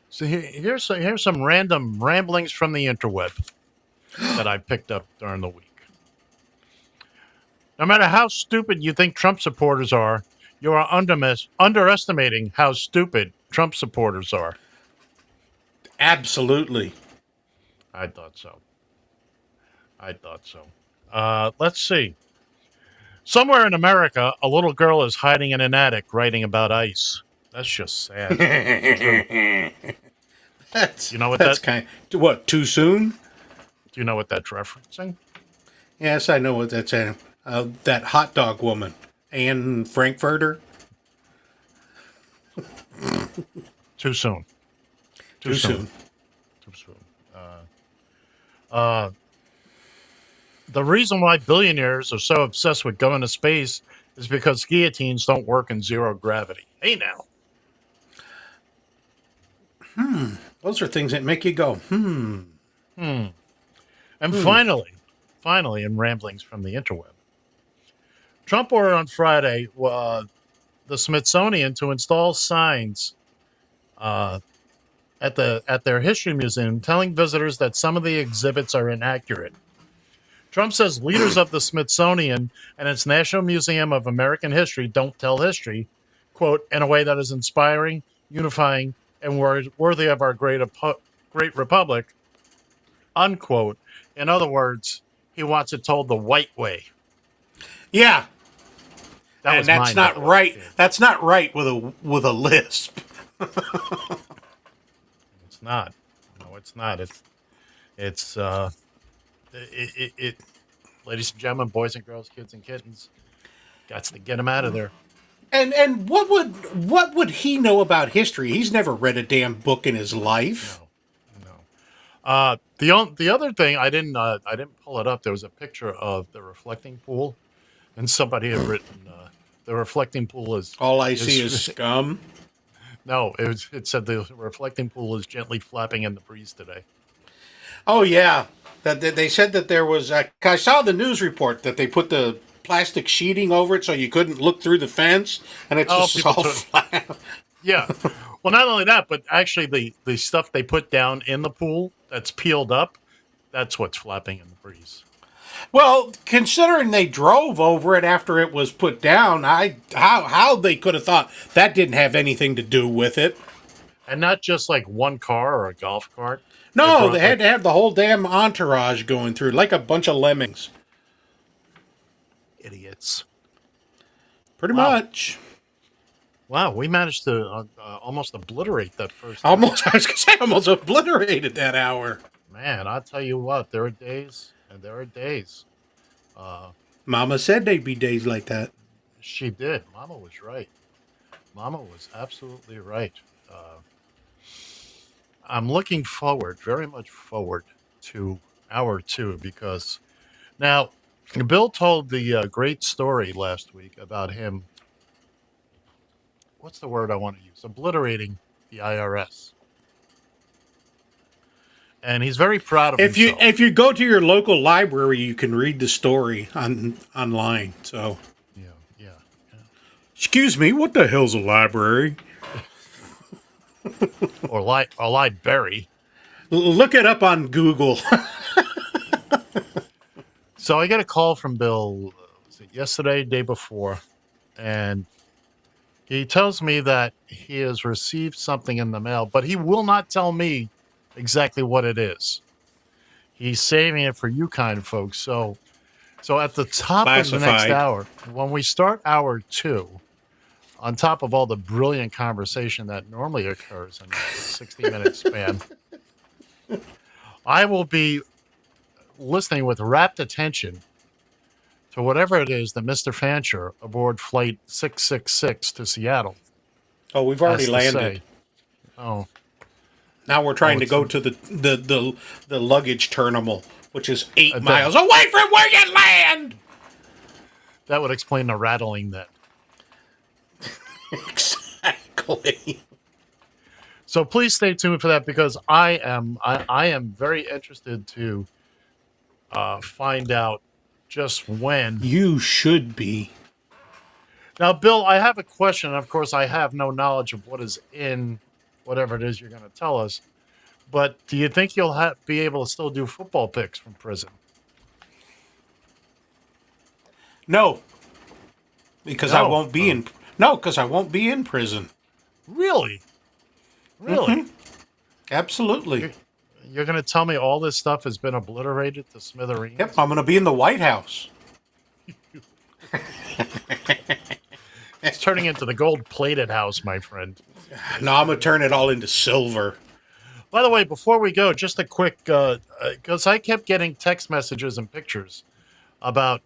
H: So here's some random ramblings from the interweb that I picked up during the week. No matter how stupid you think Trump supporters are, you are underestimating how stupid Trump supporters are.
J: Absolutely.
H: I thought so. Let's see. Somewhere in America, a little girl is hiding in an attic writing about ice. That's just sad.
J: That's,
H: you know what
J: that's kind of, what, too soon?
H: Do you know what that's referencing?
J: Yes, I know what that's saying. That hot dog woman, Anne Frankfurter.
H: Too soon.
J: Too soon.
H: The reason why billionaires are so obsessed with going to space is because guillotines don't work in zero gravity. Hey now.
J: Those are things that make you go,
H: And finally, in ramblings from the interweb, Trump ordered on Friday the Smithsonian to install signs at their history museum telling visitors that some of the exhibits are inaccurate. Trump says leaders of the Smithsonian and its National Museum of American History don't tell history, quote, in a way that is inspiring, unifying, and worthy of our great republic, unquote. In other words, he wants it told the white way.
J: Yeah.
H: That's
J: not right. That's not right with a lisp.
H: It's not. No, it's not. It's ladies and gentlemen, boys and girls, kids and kittens, got to get him out of there.
J: And what would he know about history? He's never read a damn book in his life.
H: No. The other thing I didn't pull it up. There was a picture of the reflecting pool, and somebody had written the reflecting pool is
J: all I see is scum.
H: No, it said the reflecting pool is gently flapping in the breeze today.
J: Oh yeah, that they said that there was. I saw the news report that they put the plastic sheeting over it so you couldn't look through the fence, and it's just all flat.
H: Yeah. Well, not only that, but actually the stuff they put down in the pool that's peeled up, that's what's flapping in the breeze.
J: Well, considering they drove over it after it was put down, how they could have thought that didn't have anything to do with it.
H: And not just like one car or a golf cart.
J: No, they had to have the whole damn entourage going through, like a bunch of lemmings.
H: Idiots.
J: Pretty much.
H: Wow, we managed to almost obliterate that first.
J: I was going to say, almost obliterated that hour.
H: Man, I'll tell you what, there are days and there are days.
J: Mama said they'd be days like that.
H: She did. Mama was right. Mama was absolutely right. I'm looking forward, very much forward, to hour 2 because now Bill told the great story last week about him. What's the word I want to use? Obliterating the IRS. And he's very proud of himself.
J: If you go to your local library, you can read the story online. So,
H: yeah.
J: Excuse me, what the hell's a library?
H: or library.
J: Look it up on Google.
H: So I get a call from Bill, was it yesterday, day before, and he tells me that he has received something in the mail, but he will not tell me exactly what it is. He's saving it for you kind of folks. So at the top of the next
J: Classified.
H: hour, when we start hour 2, on top of all the brilliant conversation that normally occurs in a 60-minute span, I will be listening with rapt attention to whatever it is that Mr. Fancher aboard Flight 666 to Seattle.
J: Oh, we've already
H: has to
J: landed.
H: say. Oh.
J: Now we're trying to go to the luggage terminal, which is 8 miles away from where you land.
H: That would explain the rattling then.
J: Exactly.
H: So please stay tuned for that, because I am very interested to find out just when.
J: You should be.
H: Now, Bill, I have a question. Of course, I have no knowledge of what is in whatever it is you're going to tell us. But do you think you'll be able to still do football picks from prison?
J: No. Because I won't be in. No, because I won't be in prison.
H: Really? Really?
J: Mm-hmm. Absolutely.
H: You're going to tell me all this stuff has been obliterated to smithereens?
J: Yep, I'm going to be in the White House.
H: It's turning into the gold-plated house, my friend.
J: No, I'm going to turn it all into silver.
H: By the way, before we go, just a quick, because I kept getting text messages and pictures about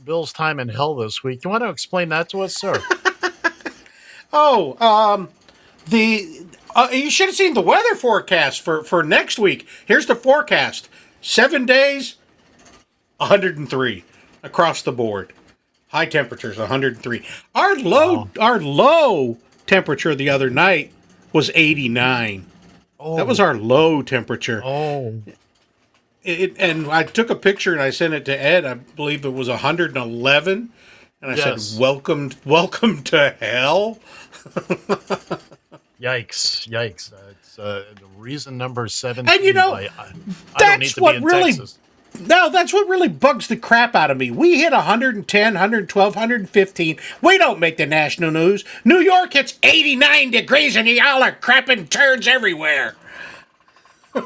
H: Bill's time in hell this week. You want to explain that to us, sir?
J: You should have seen the weather forecast for next week. Here's the forecast. 7 days, 103 across the board. High temperatures, 103. Our low temperature the other night was 89.
H: Oh.
J: That was our low temperature.
H: Oh.
J: And I took a picture and I sent it to Ed. I believe it was 111. And I said, welcome to hell.
H: Yikes. It's the reason number 17.
J: And you know,
H: I don't need to be in Texas.
J: No, that's what really bugs the crap out of me. We hit 110, 112, 115. We don't make the national news. New York hits 89 degrees and y'all are crapping turds everywhere.
H: I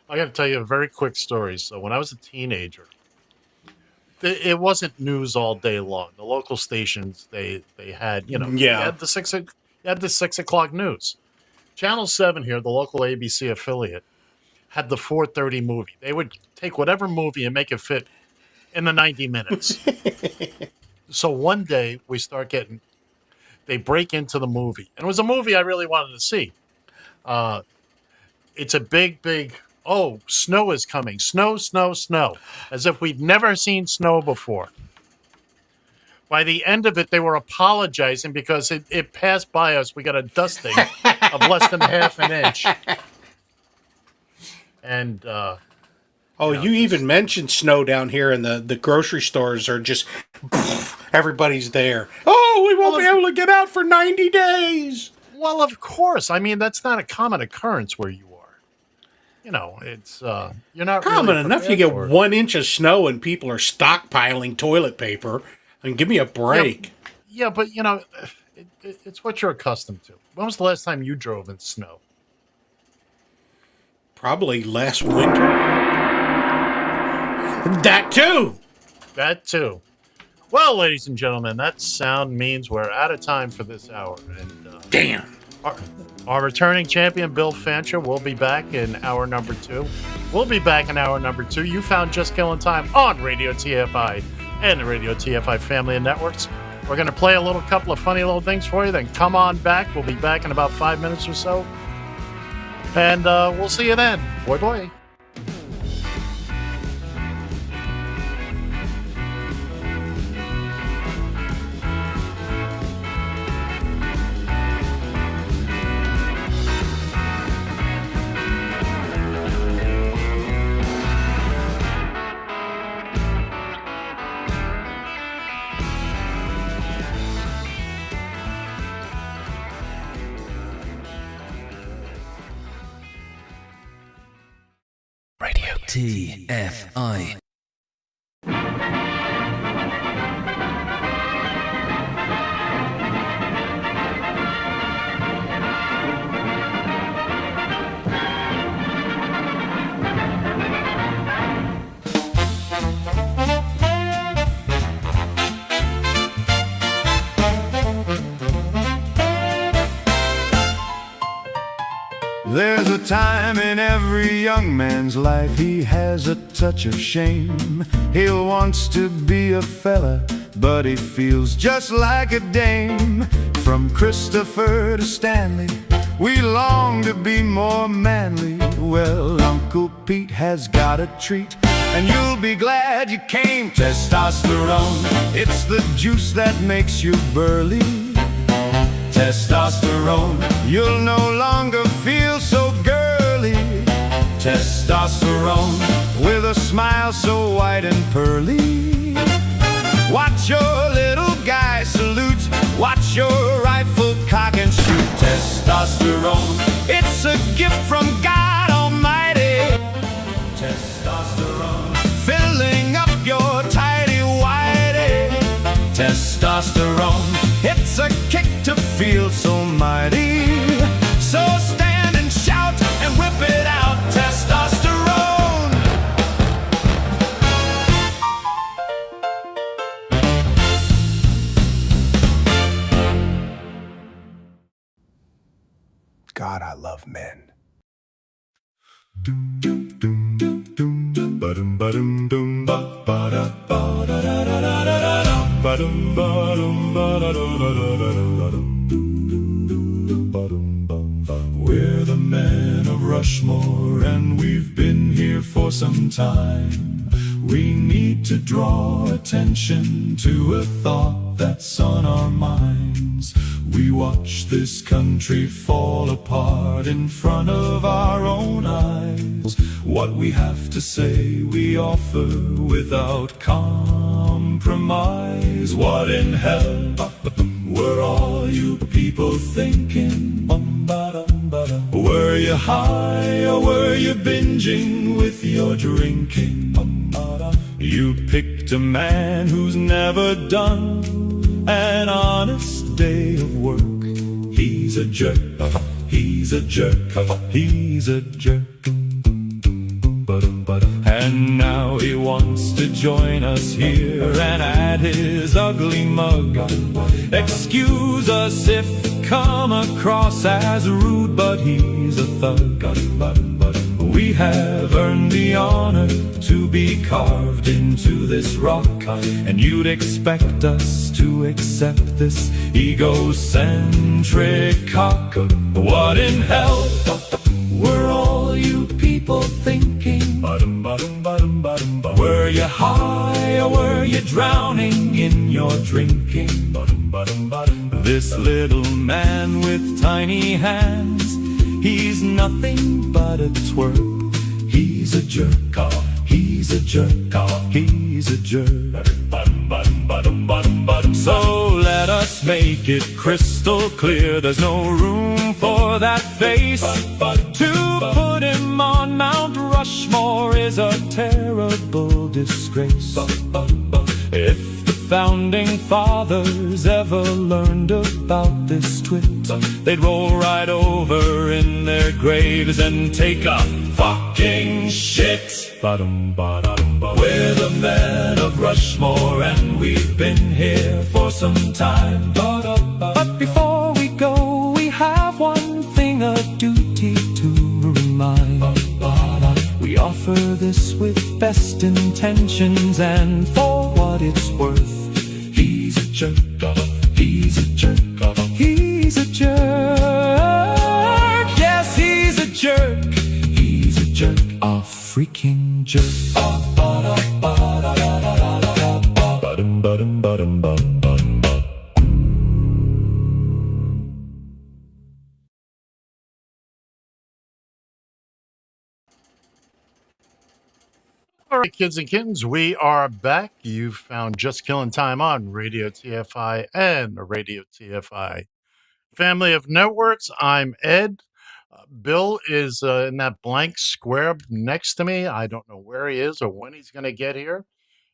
H: got to tell you a very quick story. So when I was a teenager, it wasn't news all day long. The local stations, they had, you had the 6 o'clock news. Channel 7 here, the local ABC affiliate, had the 4:30 movie. They would take whatever movie and make it fit in the 90 minutes. So one day they break into the movie. And it was a movie I really wanted to see. It's a big, snow is coming. Snow. As if we'd never seen snow before. By the end of it, they were apologizing because it passed by us. We got a dusting of less than half an inch. And
J: you even mentioned snow down here, and the grocery stores are just everybody's there. Oh, we won't be able to get out for 90 days.
H: Well, of course. I mean, that's not a common occurrence where you are. You know, it's you're not
J: common
H: really
J: enough. You get 1 inch of snow, and people are stockpiling toilet paper. And give me a break.
H: Yeah, but you know, it's what you're accustomed to. When was the last time you drove in snow?
J: Probably last winter. That too.
H: Well, ladies and gentlemen, that sound means we're out of time for this hour. And
J: damn.
H: Our returning champion, Bill Fancher, will be back in hour number 2. We'll be back in hour number 2. You found Just Killin' Time on Radio TFI and the Radio TFI family of networks. We're going to play a couple of funny little things for you, then come on back. We'll be back in about 5 minutes or so. And we'll see you then. Boy.
C: TFI.
V: There's a time in every young man's life he has a touch of shame. He wants to be a fella, but he feels just like a dame. From Christopher to Stanley, we long to be more manly. Well, Uncle Pete has got a treat, and you'll be glad you came. Testosterone, it's the juice that makes you burly. Testosterone, you'll no longer feel so girly. Testosterone, with a smile so white and pearly. Watch your little guy salute, watch your rifle cock and shoot. Testosterone, it's a gift from God Almighty. Testosterone, filling up your tighty-whitey. Testosterone, it's a kick to feel so mighty. So stand and shout and whip it out. Testosterone.
W: God, I love men.
V: We're the men of Rushmore, and we've been here for some time. We need to draw attention to a thought that's on our minds. We watch this country fall apart in front of our own eyes. What we have to say we offer without compromise. What in hell were all you people thinking? Were you high or were you binging with your drinking? You picked a man who's never done an honest day of work. He's a jerk, he's a jerk, he's a jerk. And now he wants to join us here and add his ugly mug. Excuse us if we come across as rude, but he's a thug. We have earned the honor to be carved into this rock, and you'd expect us to accept this egocentric cock. What in hell were all you people thinking? Were you high or were you drowning in your drinking? This little man with tiny hands, he's nothing but a twerp. He's a jerk, he's a jerk, he's a jerk. So let us make it crystal clear, there's no room for that face. To put him on Mount Rushmore is a terrible disgrace. If the founding fathers ever learned about this twit, they'd roll right over in their graves and take a fucking shit. We're the men of Rushmore, and we've been here for some time. But before we go, we have one thing, a duty to remind. We offer this with best intentions, and for what it's worth, he's a jerk, he's a jerk, he's a jerk. Yes, he's a jerk, he's a jerk, a freaking jerk.
H: All right, kids and kittens, we are back. You found Just Killing Time on Radio TFI and the Radio TFI family of networks. I'm Ed. Bill is in that blank square next to me. I don't know where he is or when he's going to get here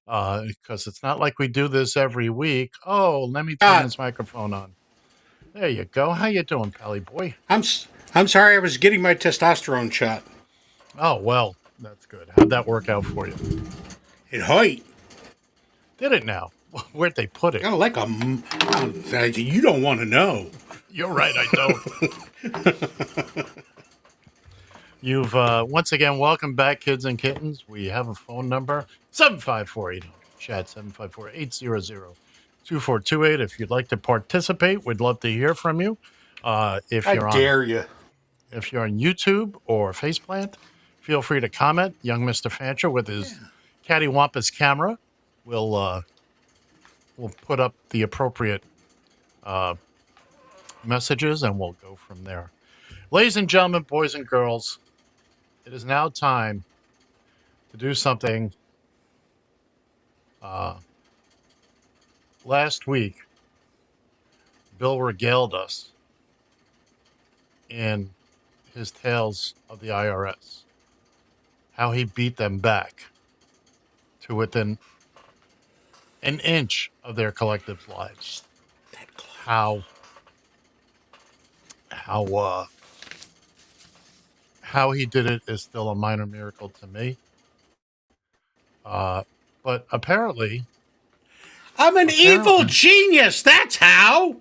H: because it's not like we do this every week. Oh, let me turn this microphone on. There you go. How you doing, Pally boy?
J: I'm sorry. I was getting my testosterone shot.
H: Oh, well, that's good. How'd that work out for you?
J: It hurt.
H: Did it now? Where'd they put it?
J: Oh, like you don't want to know.
H: You're right, I don't. You've, once again, welcome back, kids and kittens. We have a phone number, 754-800, chat 754-800-2428. If you'd like to participate, we'd love to hear from you. If
J: I
H: you're
J: dare you.
H: If you're on YouTube or Faceplant, feel free to comment. Young Mr. Fancher with his cattywampus camera will put up the appropriate messages, and we'll go from there. Ladies and gentlemen, boys and girls, it is now time to do something. Last week, Bill regaled us in his tales of the IRS, how he beat them back to within an inch of their collective lives. How he did it is still a minor miracle to me. But apparently,
J: I'm an evil genius. That's how.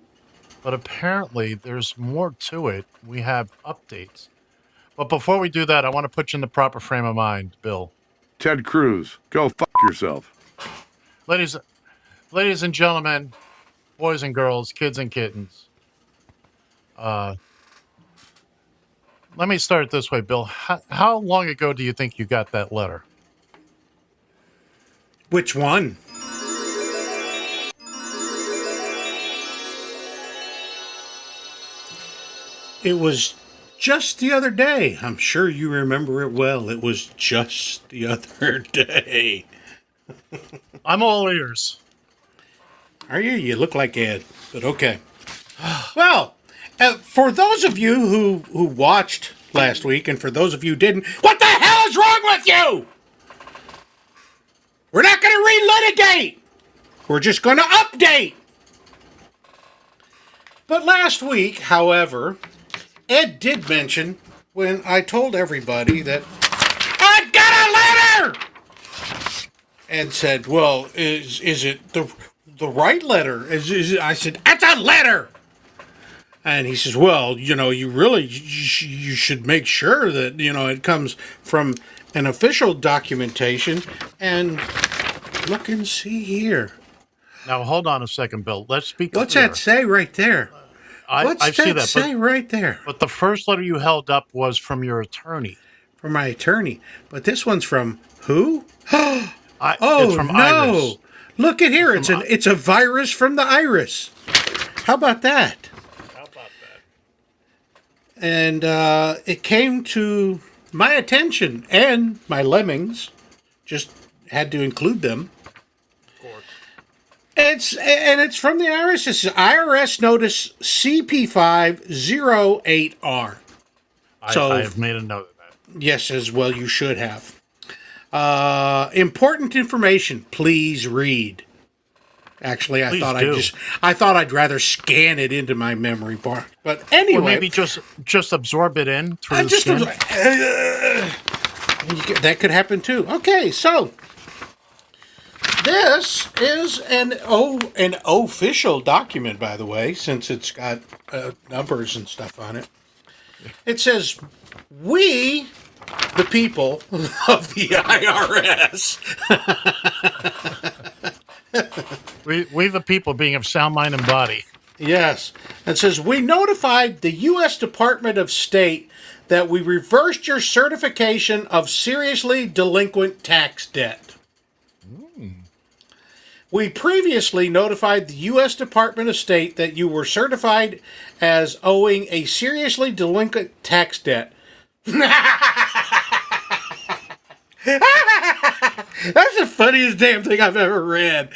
H: But apparently, there's more to it. We have updates. But before we do that, I want to put you in the proper frame of mind, Bill.
C: Ted Cruz, go fuck yourself.
H: Ladies and gentlemen, boys and girls, kids and kittens. Let me start it this way, Bill. How long ago do you think you got that letter?
J: Which one? It was just the other day. I'm sure you remember it well. It was just the other day.
H: I'm all ears.
J: Are you? You look like Ed, but okay. Well, for those of you who watched last week, and for those of you who didn't, what the hell is wrong with you? We're not going to relitigate. We're just going to update. But last week, however, Ed did mention when I told everybody that I got a letter. Ed said, "Well, is it the right letter?" I said, "It's a letter." And he says, "Well, you should make sure that it comes from an official documentation." And look and see here.
H: Now hold on a second, Bill. Let's speak.
J: What's that say right there? What's that say right there?
H: But the first letter you held up was from your attorney.
J: From my attorney. But this one's from who?
H: It's from
J: no!
H: Iris.
J: Look at here. It's a virus from the iris. How about that? And it came to my attention and my lemmings. Just had to include them.
H: Of course.
J: It's from the IRS. This is IRS Notice CP508R.
H: I have made a note of that.
J: Yes, as well you should have. Important information. Please read. Actually, I thought I'd rather scan it into my memory bar. But anyway,
H: or maybe just absorb it in through the skin.
J: That could happen too. Okay, so this is an official document, by the way, since it's got numbers and stuff on it. It says, "We, the people of the IRS."
H: we the people being of sound mind and body.
J: Yes. It says, "We notified the U.S. Department of State that we reversed your certification of seriously delinquent tax debt. We previously notified the U.S. Department of State that you were certified as owing a seriously delinquent tax debt." That's the funniest damn thing I've ever read.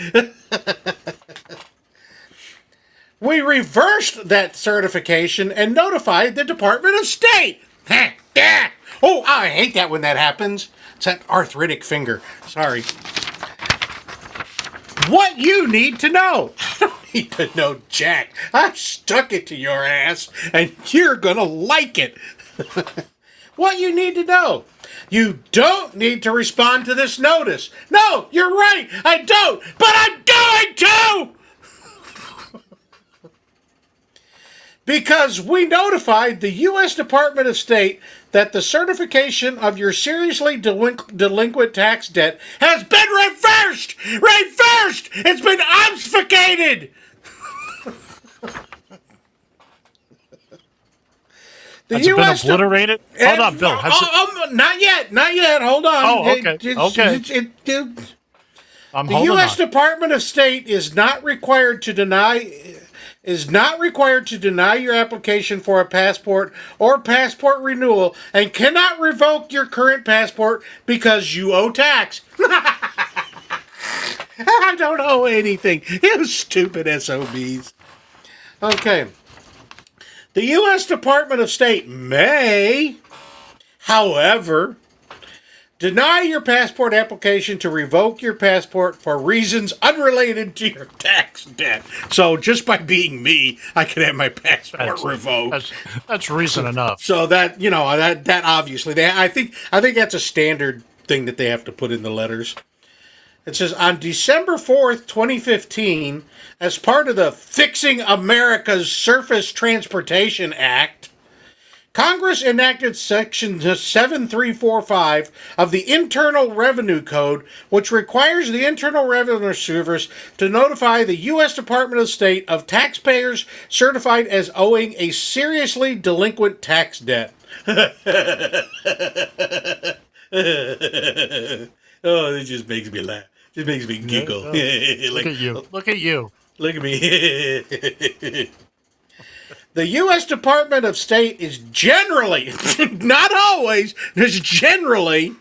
J: "We reversed that certification and notified the Department of State." Oh, I hate that when that happens. It's that arthritic finger. Sorry. What you need to know. I don't need to know jack. I stuck it to your ass, and you're going to like it. What you need to know. You don't need to respond to this notice. No, you're right. I don't, but I'm going to. Because we notified the U.S. Department of State that the certification of your seriously delinquent tax debt has been reversed! Reversed! It's been obfuscated!
H: Has it been obliterated? Hold on, Bill.
J: Not yet. Not yet. Hold on.
H: Oh, okay. I'm
J: the
H: holding
J: U.S.
H: on.
J: Department of State is not required to deny your application for a passport or passport renewal and cannot revoke your current passport because you owe tax. I don't owe anything. You stupid SOBs. Okay. The U.S. Department of State may, however, deny your passport application to revoke your passport for reasons unrelated to your tax debt. So just by being me, I can have my passport revoked.
H: That's reason enough.
J: So that, that obviously, I think that's a standard thing that they have to put in the letters. It says, on December 4th, 2015, as part of the Fixing America's Surface Transportation Act, Congress enacted Section 7345 of the Internal Revenue Code, which requires the Internal Revenue Service to notify the U.S. Department of State of taxpayers certified as owing a seriously delinquent tax debt. Oh, this just makes me laugh. Just makes me giggle.
H: Look at you. Look at you.
J: Look at me. The U.S. Department of State is generally, not always, is generally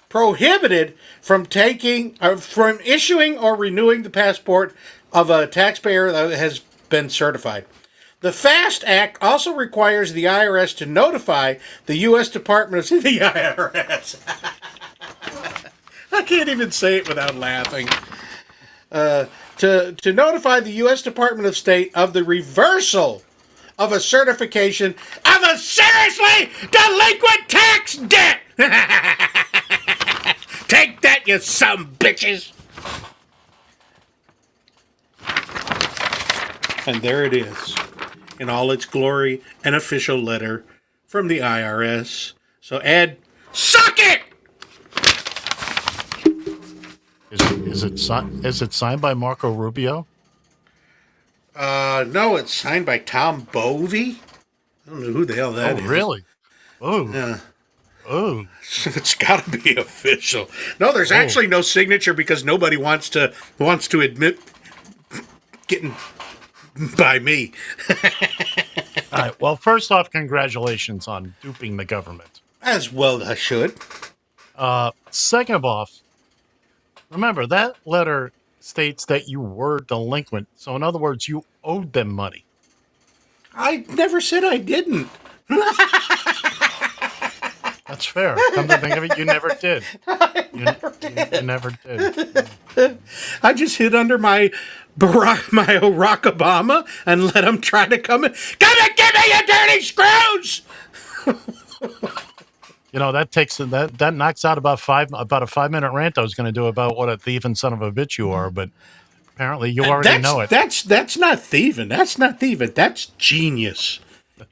J: prohibited from from issuing or renewing the passport of a taxpayer that has been certified. The FAST Act also requires the IRS to notify the U.S. Department of the IRS. I can't even say it without laughing. To notify the U.S. Department of State of the reversal of a certification of a seriously delinquent tax debt. Take that, you some bitches. And there it is, in all its glory, an official letter from the IRS. So Ed, suck it!
H: Is it signed by Marco Rubio?
J: No, it's signed by Tom Bovey. I don't know who the hell that is.
H: Oh, really? Oh.
J: Yeah.
H: Oh.
J: It's got to be official. No, there's actually no signature because nobody wants to admit getting by me.
H: All right. Well, first off, congratulations on duping the government.
J: As well I should.
H: Second of all, remember, that letter states that you were delinquent. So, in other words, you owed them money.
J: I never said I didn't.
H: That's fair. Come to think of it, you never did. You never did.
J: I just hid under my Barack Obama and let him try to come and give me your dirty screws.
H: That knocks out about a 5-minute rant I was going to do about what a thief and son of a bitch you are, but apparently you already know it.
J: That's not thieving. That's not thieving. That's genius.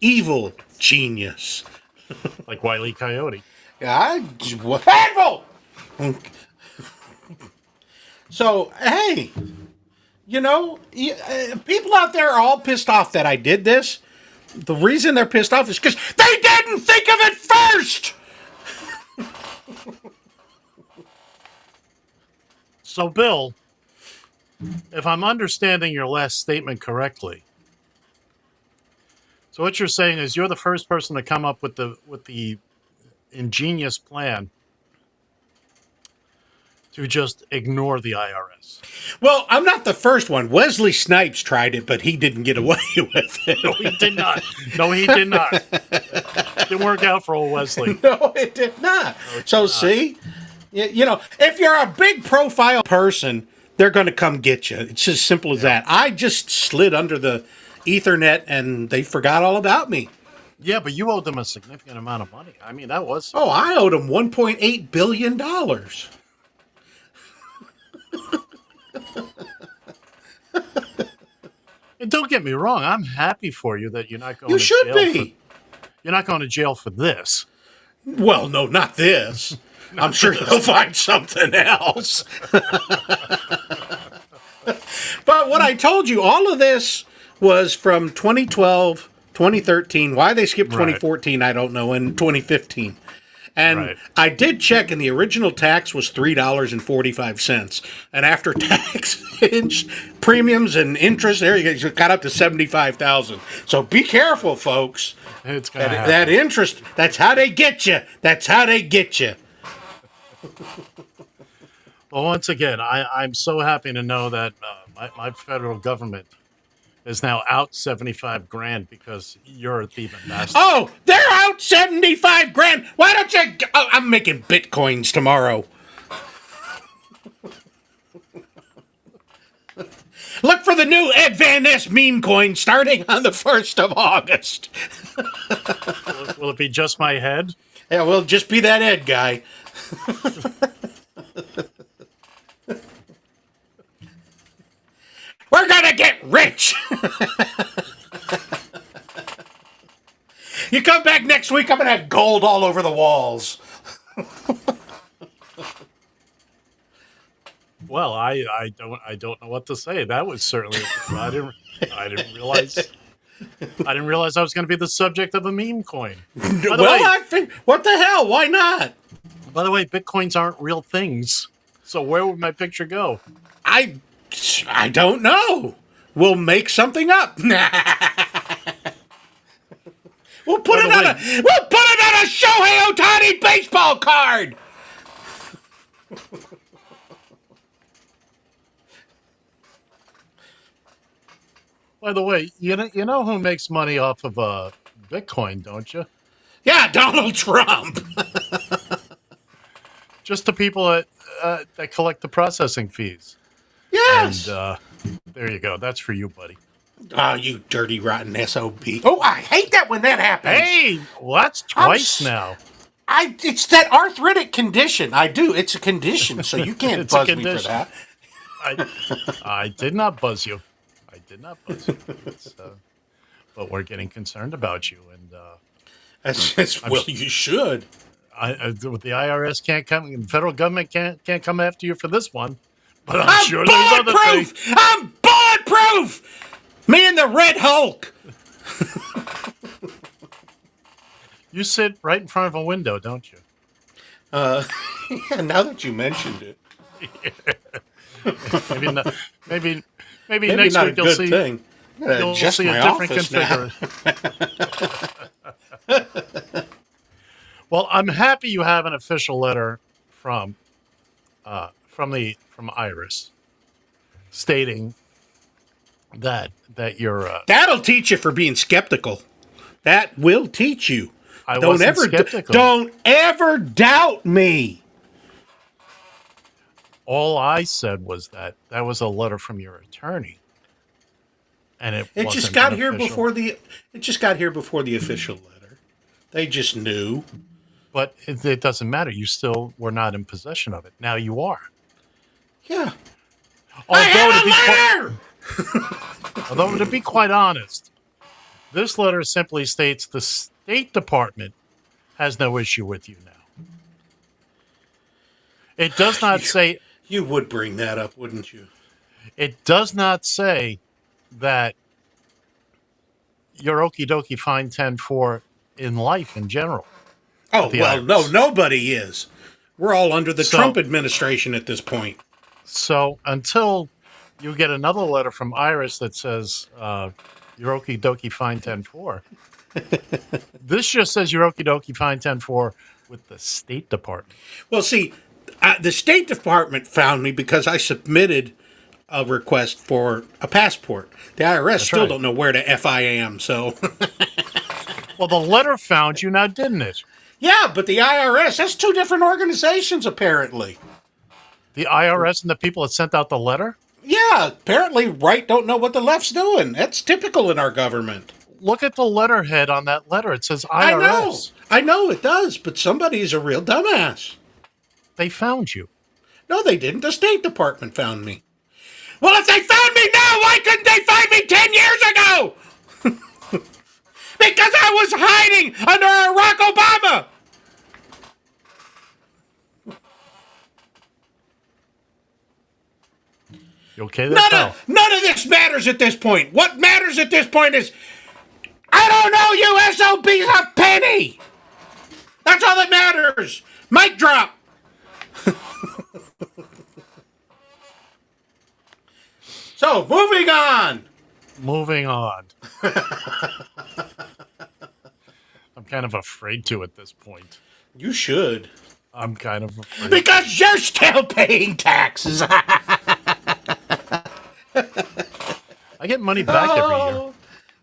J: Evil genius.
H: Like Wile E. Coyote.
J: Yeah, handful. So, hey, people out there are all pissed off that I did this. The reason they're pissed off is because they didn't think of it first.
H: So, Bill, if I'm understanding your last statement correctly, so what you're saying is you're the first person to come up with the ingenious plan to just ignore the IRS.
J: Well, I'm not the first one. Wesley Snipes tried it, but he didn't get away with it.
H: No, he did not. No, he did not. Didn't work out for old Wesley.
J: No, it did not. So see, you know, if you're a big profile person, they're going to come get you. It's as simple as that. I just slid under the Ethernet, and they forgot all about me.
H: Yeah, but you owed them a significant amount of money. I mean, that was...
J: Oh, I owed them $1.8 billion.
H: And don't get me wrong, I'm happy for you that you're not going
J: You
H: to
J: should
H: jail.
J: be.
H: You're not going to jail for this.
J: Well, no, not this. I'm sure they'll find something else. But what I told you, all of this was from 2012, 2013. Why they skipped 2014, I don't know, and 2015. And I did check, and the original tax was $3.45. And after tax, premiums, and interest, there you go, got up to $75,000. So be careful, folks.
H: It's gonna happen.
J: That interest, that's how they get you. That's how they get you.
H: Well, once again, I'm so happy to know that my federal government is now out 75 grand because you're a thieving bastard.
J: Oh, they're out 75 grand. Why don't you? Oh, I'm making bitcoins tomorrow. Look for the new Ed Van Ness meme coin starting on the 1st of August.
H: Will it be just my head?
J: Yeah, we'll just be that Ed guy. We're gonna get rich. You come back next week, I'm gonna have gold all over the walls.
H: Well, I don't know what to say. That was certainly I didn't realize I was going to be the subject of a meme coin.
J: I think what the hell? Why not?
H: By the way, bitcoins aren't real things. So where would my picture go?
J: I don't know. We'll make something up. We'll put it on a Shohei Ohtani baseball card.
H: By the way, you know who makes money off of Bitcoin, don't you?
J: Yeah, Donald Trump.
H: Just the people that collect the processing fees.
J: Yes.
H: And there you go. That's for you, buddy.
J: Oh, you dirty, rotten SOB. Oh, I hate that when that happens.
H: Hey, well, that's twice now.
J: It's that arthritic condition. I do. It's a condition, so you can't buzz me for that.
H: I did not buzz you. I did not buzz you. But we're getting concerned about you, and
J: well, you should.
H: The IRS can't come. The federal government can't come after you for this one. But I'm sure there's other things.
J: I'm bulletproof. Me and the Red Hulk.
H: You sit right in front of a window, don't you?
J: Yeah, now that you mentioned it.
H: Maybe next
J: not
H: week
J: a
H: you'll
J: good
H: see.
J: thing.
H: You'll see a different configuration. Well, I'm happy you have an official letter from Iris stating that you're.
J: That'll teach you for being skeptical. That will teach you. Don't ever doubt me.
H: All I said was that was a letter from your attorney, and it
J: just got here before the official letter. They just knew.
H: But it doesn't matter. You still were not in possession of it. Now you are.
J: Yeah.
H: Although to be quite honest, this letter simply states the State Department has no issue with you now. It does not say...
J: You would bring that up, wouldn't you?
H: It does not say that you're okie dokie fine 10-4 in life in general.
J: Oh, well, no, nobody is. We're all under the Trump administration at this point.
H: So until you get another letter from Iris that says you're okie dokie fine 10-4, this just says you're okie dokie fine 10-4 with the State Department.
J: Well, see, the State Department found me because I submitted a request for a passport. The IRS still don't know where the F I am, so...
H: Well, the letter found you now, didn't it?
J: Yeah, but the IRS, that's two different organizations, apparently.
H: The IRS and the people that sent out the letter?
J: Yeah, apparently right don't know what the left's doing. That's typical in our government.
H: Look at the letterhead on that letter. It says IRS.
J: I know it does, but somebody's a real dumbass.
H: They found you.
J: No, they didn't. The State Department found me. Well, if they found me now, why couldn't they find me 10 years ago? Because I was hiding under Barack Obama.
H: You okay there, pal?
J: None of this matters at this point. What matters at this point is, I don't know you SOBs a penny. That's all that matters. Mic drop. So, moving on.
H: Moving on. I'm kind of afraid to at this point.
J: You should.
H: I'm kind of afraid.
J: Because you're still paying taxes.
H: I get money back every year.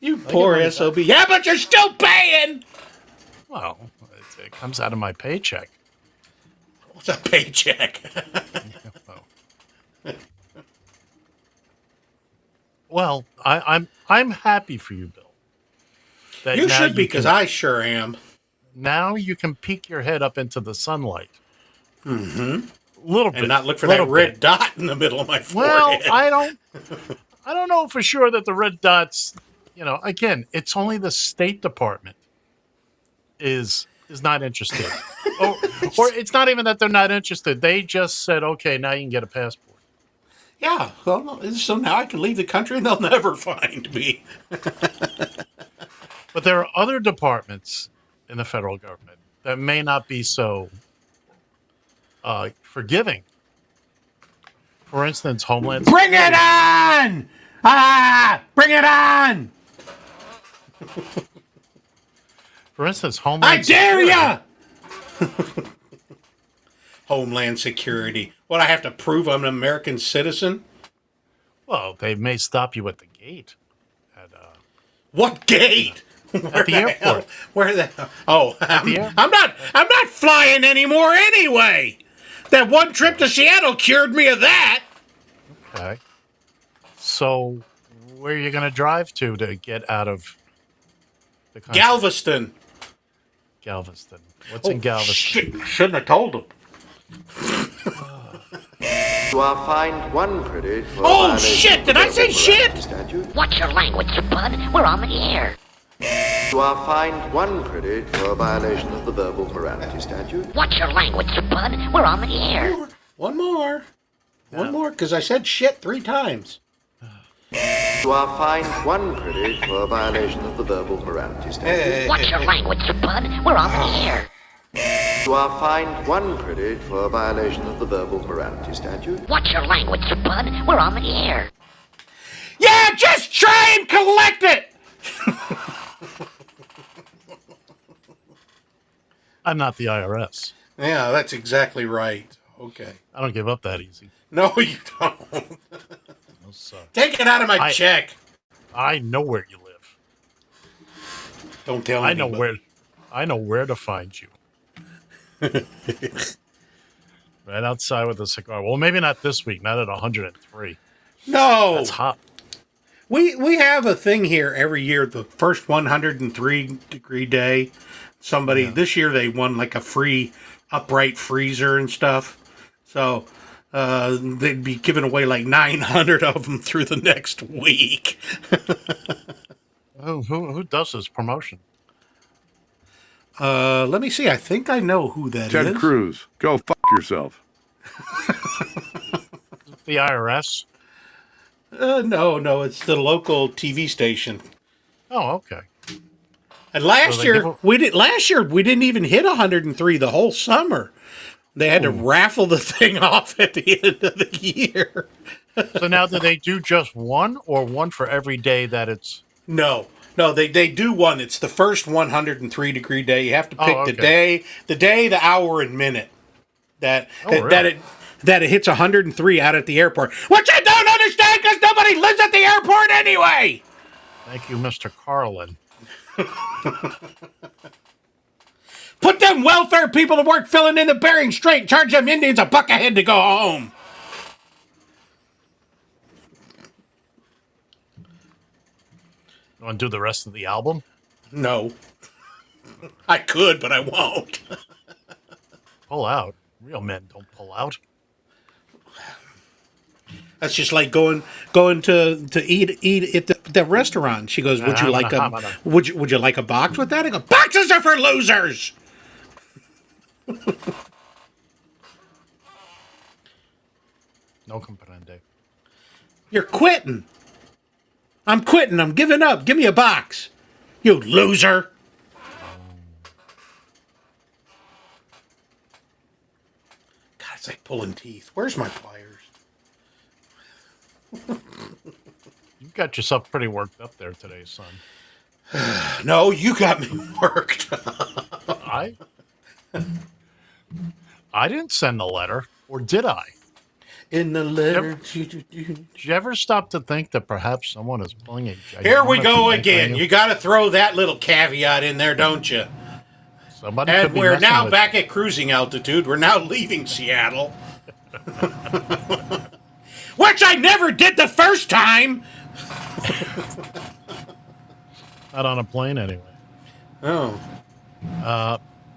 J: You poor SOB. Yeah, but you're still paying.
H: Well, it comes out of my paycheck.
J: What's a paycheck?
H: Well, I'm happy for you, Bill. That
J: You
H: now
J: should be, because I sure am.
H: Now you can peek your head up into the sunlight.
J: Mm-hmm.
H: A little bit.
J: And not look for that red dot in the middle of my forehead.
H: Well, I don't know for sure that the red dots, again, it's only the State Department is not interested. or it's not even that they're not interested. They just said, okay, now you can get a passport.
J: Yeah, well, so now I can leave the country and they'll never find me.
H: But there are other departments in the federal government that may not be so forgiving. For instance, Homeland
J: Security. Bring it on! Bring it on!
H: For instance, Homeland
J: Security. I dare ya! Homeland Security. What, I have to prove I'm an American citizen?
H: Well, they may stop you at the gate.
J: What gate?
H: At the airport.
J: Where the hell? Oh, I'm not flying anymore anyway. That one trip to Seattle cured me of that.
H: Okay. So, where are you going to drive to get out of the country?
J: Galveston.
H: What's in Galveston?
J: Shouldn't have told him.
R: You are fined 1 credit for
J: Oh, shit! Did I say shit?
R: Statute.
A: Watch your language, bud. We're on the air.
R: You are fined 1 credit for a violation of the verbal morality statute.
A: Watch your language, bud. We're on the air.
J: One more, because I said shit 3 times.
R: You are fined 1 credit for a violation of the verbal morality statute.
A: Watch your language, bud. We're on the air.
R: You are fined 1 credit for a violation of the verbal morality statute.
A: Watch your language, bud. We're on the air.
J: Yeah, just try and collect it!
H: I'm not the IRS.
J: Yeah, that's exactly right. Okay.
H: I don't give up that easy.
J: No, you don't.
H: No, sir.
J: Take it out of my check.
H: I know where you live.
J: Don't tell me.
H: I know where to find you. Right outside with a cigar. Well, maybe not this week. Not at 103.
J: No,
H: that's hot.
J: We have a thing here every year. The first 103-degree day. This year they won like a free upright freezer and stuff. So they'd be giving away like 900 of them through the next week.
H: Who does this promotion?
J: Let me see. I think I know who that is.
C: Ted Cruz. Go fuck yourself.
H: The IRS?
J: No, it's the local TV station.
H: Oh, okay.
J: And last year we didn't even hit 103 the whole summer. They had to raffle the thing off at the end of the year.
H: So now do they do just one or one for every day that it's...
J: No, they do one. It's the first 103-degree day. You have to pick the day, the hour, and minute that it hits 103 out at the airport, which I don't understand because nobody lives at the airport anyway.
H: Thank you, Mr. Carlin.
J: Put them welfare people to work filling in the Bering Strait. Charge them Indians $1 a head to go home.
H: You want to do the rest of the album?
J: No. I could, but I won't.
H: Pull out. Real men don't pull out.
J: That's just like going to eat at the restaurant. She goes, "Would you like a would you like a box with that?" I go, "Boxes are for losers."
H: No comprende.
J: You're quitting. I'm quitting. I'm giving up. Give me a box. You loser. God, it's like pulling teeth. Where's my pliers?
H: You got yourself pretty worked up there today, son.
J: No, you got me worked.
H: I didn't send the letter, or did I?
J: In the letter.
H: Did you ever stop to think that perhaps someone is pulling a...
J: Here we go again. You got to throw that little caveat in there, don't you?
H: Somebody
J: and
H: could be
J: we're
H: messing
J: now
H: with
J: back at cruising altitude. We're now leaving Seattle. Which I never did the first time.
H: Not on a plane, anyway.
J: Oh.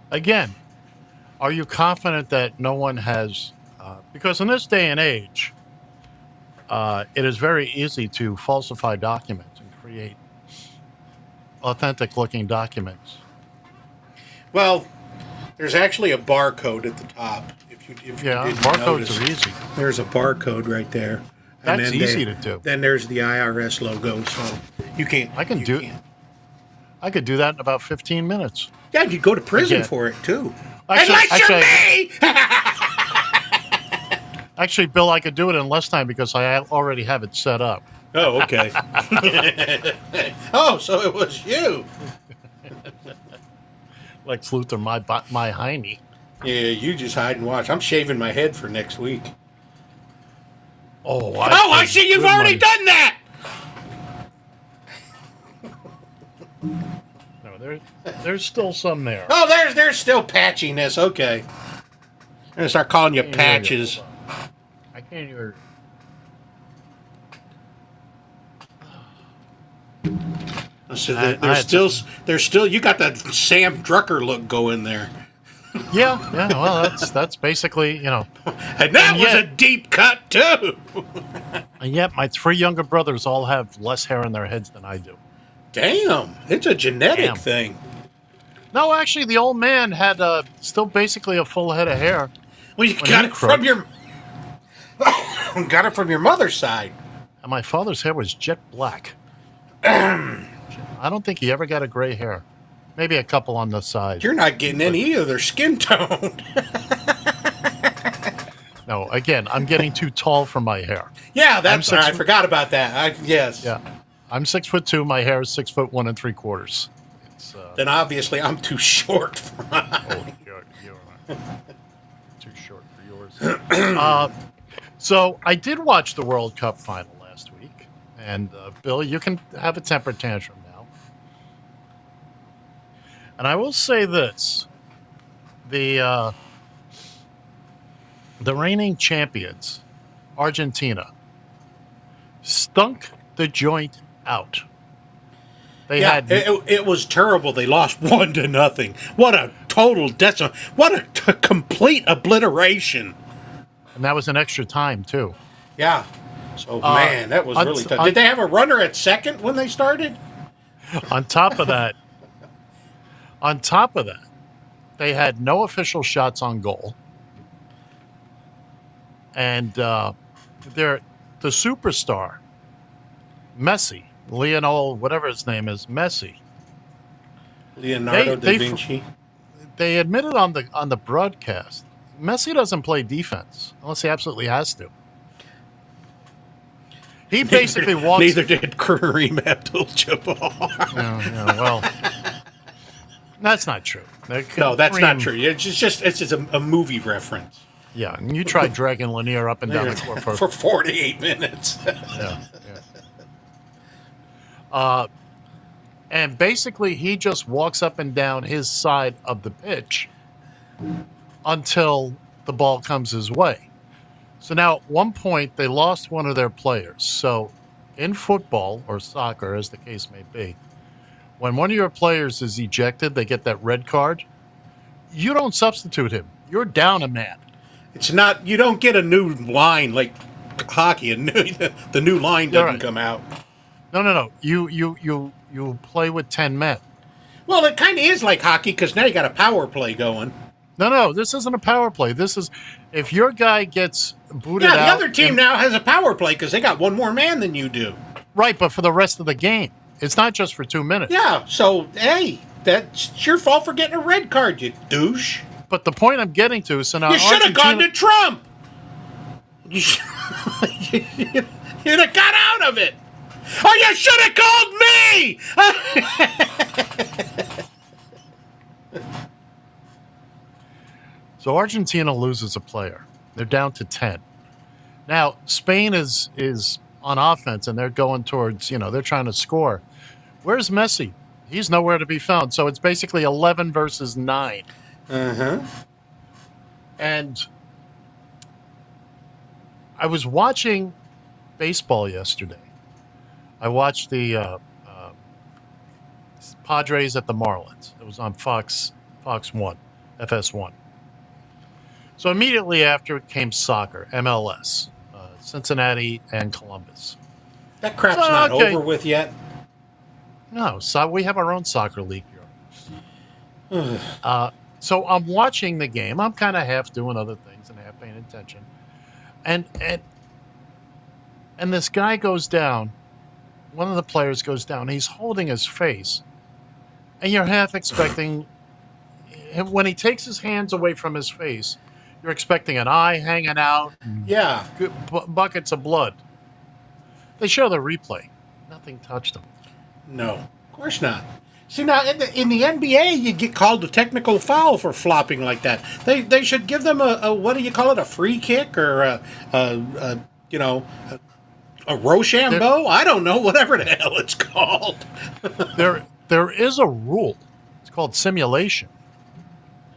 H: Again, are you confident that no one has... because in this day and age, it is very easy to falsify documents and create authentic-looking documents.
J: Well, there's actually a barcode at the top. If you
H: barcodes
J: notice.
H: are easy.
J: There's a barcode right there.
H: That's easy to do.
J: Then there's the IRS logo, so you can't.
H: I could do that in about 15 minutes.
J: Yeah, you go to prison for it too.
H: Actually, Bill, I could do it in less time because I already have it set up.
J: Oh, okay. Oh, so it was you.
H: Lex Luthor, my hiney.
J: Yeah, you just hide and watch. I'm shaving my head for next week.
H: Oh,
J: I see you've already done that.
H: No, there's still some there.
J: Oh, there's still patchiness. Okay. I'm gonna start calling you Patches.
H: I can't hear.
J: So there's still you got that Sam Drucker look going there.
H: Yeah. Well, that's basically,
J: And that was a deep cut too.
H: And yet, my 3 younger brothers all have less hair in their heads than I do.
J: Damn, it's a genetic thing.
H: No, actually, the old man had still basically a full head of hair.
J: Well, you got it from your mother's side.
H: And my father's hair was jet black. I don't think he ever got a gray hair. Maybe a couple on the side.
J: You're not getting any of their skin tone.
H: No, again, I'm getting too tall for my hair.
J: Yeah, I forgot about that. Yes.
H: Yeah, I'm 6'2". My hair is 6'1 3/4.
J: Then obviously I'm too short for mine.
H: Oh, you're too short for yours. So I did watch the World Cup final last week, and Bill, you can have a temper tantrum now. And I will say this: the reigning champions, Argentina, stunk the joint out.
J: It was terrible. They lost 1-0. What a total decimation. What a complete obliteration.
H: And that was an extra time, too.
J: Yeah. So, man, that was really tough. Did they have a runner at second when they started?
H: On top of that, they had no official shots on goal. And the superstar, Messi, Leonardo, whatever his name is, Messi.
J: Leonardo da Vinci.
H: They admitted on the broadcast, Messi doesn't play defense unless he absolutely has to. He basically walks.
J: Neither did Kareem Abdul-Jabbar.
H: Yeah, well, that's not true.
J: No, that's not true. It's just a movie reference.
H: Yeah, and you tried dragging Lanier up and down the court
J: for 48 minutes.
H: Yeah. And basically, he just walks up and down his side of the pitch until the ball comes his way. So now, at one point, they lost one of their players. So in football, or soccer, as the case may be, when one of your players is ejected, they get that red card. You don't substitute him. You're down a man.
J: It's not, you don't get a new line like hockey. The new line doesn't come out.
H: No. You play with 10 men.
J: Well, it kind of is like hockey because now you got a power play going.
H: No, this isn't a power play. This is, if your guy gets booted out.
J: Yeah, the other team now has a power play because they got one more man than you do.
H: Right, but for the rest of the game. It's not just for 2 minutes.
J: Yeah, so, hey, that's your fault for getting a red card, you douche.
H: But the point I'm getting to is, so now
J: you should have gone to Trump. You'd have got out of it. Oh, you should have called me.
H: So Argentina loses a player. They're down to 10. Now, Spain is on offense, and they're going towards, they're trying to score. Where's Messi? He's nowhere to be found. So it's basically 11 versus 9.
J: Uh-huh.
H: And I was watching baseball yesterday. I watched the Padres at the Marlins. It was on Fox 1, FS1. So immediately after it came soccer, MLS, Cincinnati and Columbus.
J: That crap's not over with yet.
H: No, so we have our own soccer league here. So I'm watching the game. I'm kind of half doing other things and half paying attention. And this guy goes down. One of the players goes down. He's holding his face. And you're half expecting, when he takes his hands away from his face, you're expecting an eye hanging out.
J: Yeah.
H: Buckets of blood. They show the replay. Nothing touched him.
J: No, of course not. See, now, in the NBA, you get called a technical foul for flopping like that. They should give them a what do you call it, a free kick or a Rochambeau? I don't know, whatever the hell it's called.
H: There is a rule. It's called simulation.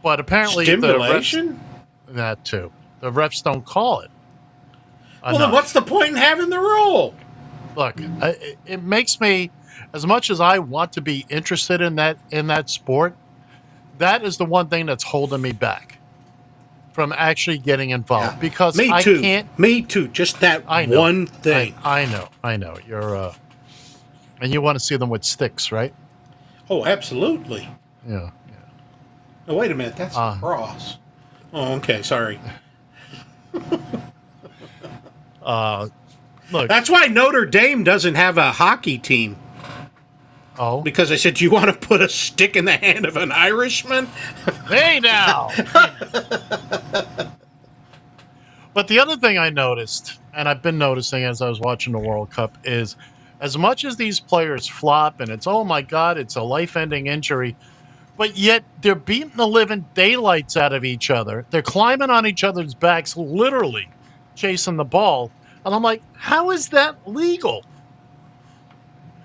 H: But apparently
J: Stimulation?
H: That too. The refs don't call it.
J: Well, then what's the point in having the rule?
H: Look, it makes me, as much as I want to be interested in that sport, that is the one thing that's holding me back from actually getting involved. Because
J: Me
H: I
J: too.
H: can't.
J: Me too. Just that one thing.
H: I know. You're and you want to see them with sticks, right?
J: Oh, absolutely.
H: Yeah.
J: Oh, wait a minute. That's a cross. Oh, okay. Sorry.
H: Look.
J: That's why Notre Dame doesn't have a hockey team.
H: Oh.
J: Because I said, do you want to put a stick in the hand of an Irishman?
H: Hey, now! But the other thing I noticed, and I've been noticing as I was watching the World Cup, is as much as these players flop and it's, oh my God, it's a life-ending injury, but yet they're beating the living daylights out of each other. They're climbing on each other's backs, literally chasing the ball. And I'm like, how is that legal?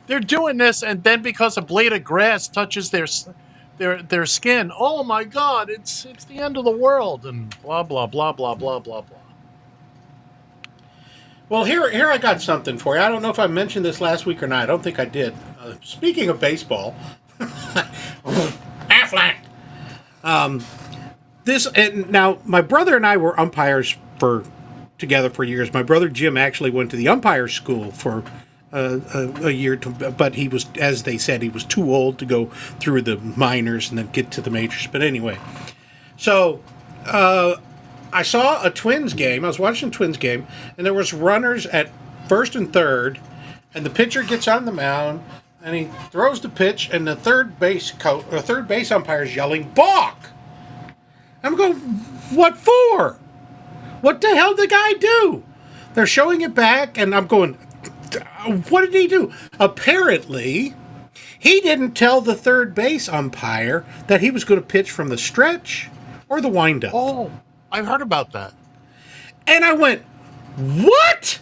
H: They're doing this, and then because a blade of grass touches their skin, oh my God, it's the end of the world, and blah, blah, blah, blah, blah, blah, blah.
J: Well, here I got something for you. I don't know if I mentioned this last week or not. I don't think I did. Speaking of baseball, Affleck. Now, my brother and I were umpires together for years. My brother Jim actually went to the umpire school for a year, but he was, as they said, he was too old to go through the minors and then get to the majors. But anyway, so I saw a Twins game. I was watching a Twins game, and there was runners at first and third, and the pitcher gets on the mound, and he throws the pitch, and the third base umpire is yelling, "Balk!" I'm going, what for? What the hell did the guy do? They're showing it back, and I'm going, what did he do? Apparently, he didn't tell the third base umpire that he was going to pitch from the stretch or the windup.
H: Oh, I've heard about that.
J: And I went, what?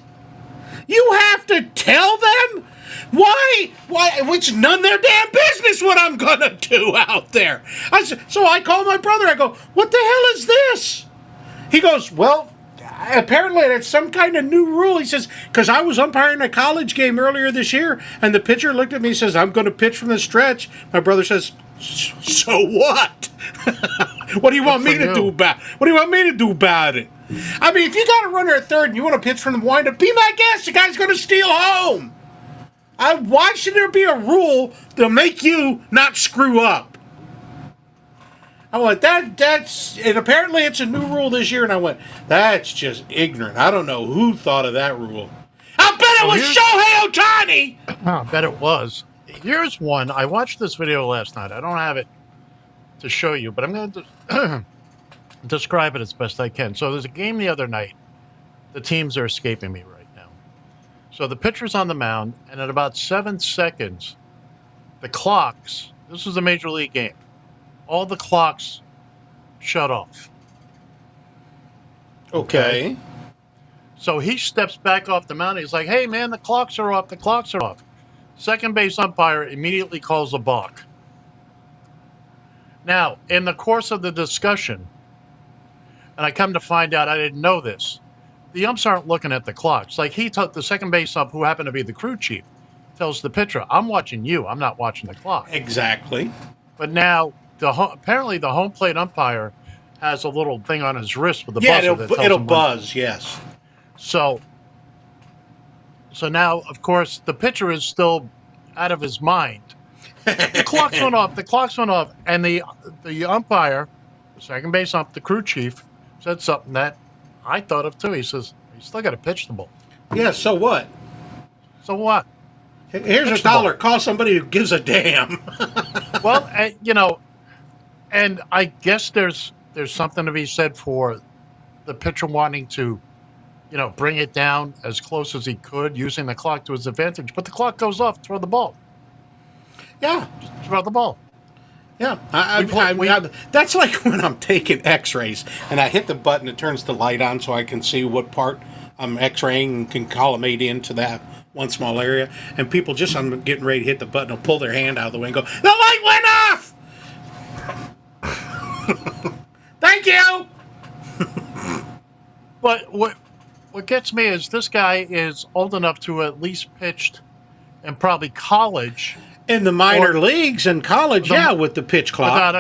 J: You have to tell them? Why? It's none of their damn business what I'm gonna do out there. So I call my brother. I go, what the hell is this? He goes, well, apparently it's some kind of new rule. He says, because I was umpiring a college game earlier this year, and the pitcher looked at me and says, I'm going to pitch from the stretch. My brother says, so what? What do you want me to do about it? What do you want me to do about it? I mean, if you got a runner at third and you want to pitch from the windup, be my guest. The guy's going to steal home. Why should there be a rule to make you not screw up? I went, and apparently it's a new rule this year, and I went, that's just ignorant. I don't know who thought of that rule. I bet it was Shohei Ohtani!
H: I bet it was. Here's one. I watched this video last night. I don't have it to show you, but I'm going to describe it as best I can. So there's a game the other night. The teams are escaping me right now. So the pitcher's on the mound, and at about 7 seconds, the clocks, this was a major league game, all the clocks shut off.
J: Okay.
H: So he steps back off the mound. He's like, hey, man, the clocks are off. The clocks are off. Second base umpire immediately calls a balk. Now, in the course of the discussion, and I come to find out I didn't know this, the umps aren't looking at the clocks. Like the second base ump, who happened to be the crew chief, tells the pitcher, I'm watching you. I'm not watching the clock.
J: Exactly.
H: But now, apparently the home plate umpire has a little thing on his wrist with the buzzer that tells
J: it'll
H: him
J: buzz, yes.
H: So now, of course, the pitcher is still out of his mind. The clocks went off. The clocks went off, and the umpire, the second base ump, the crew chief, said something that I thought of too. He says, "You still got to pitch the ball."
J: Yeah. So what?
H: So what?
J: Here's pitch $1. Call somebody who gives a damn.
H: Well, and I guess there's something to be said for the pitcher wanting to, bring it down as close as he could, using the clock to his advantage. But the clock goes off. Throw the ball.
J: Yeah.
H: Just throw the ball.
J: Yeah. That's like when I'm taking x-rays and I hit the button, it turns the light on so I can see what part I'm x-raying and can collimate into that one small area. And people I'm getting ready to hit the button, will pull their hand out of the way and go, the light went off! Thank you!
H: But what gets me is this guy is old enough to at least pitched in probably college.
J: In the minor leagues and college, with the pitch clock.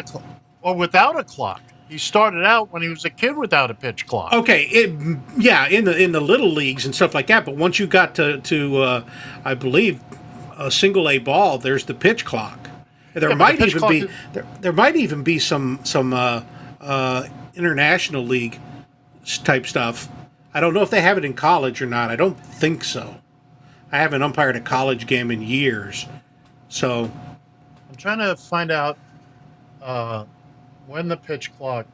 H: Without a clock. He started out when he was a kid without a pitch clock.
J: Okay, in the little leagues and stuff like that. But once you got to I believe, a single A ball, there's the pitch clock. There might even be some international league type stuff. I don't know if they have it in college or not. I don't think so. I haven't umpired a college game in years. So
H: I'm trying to find out when the pitch clock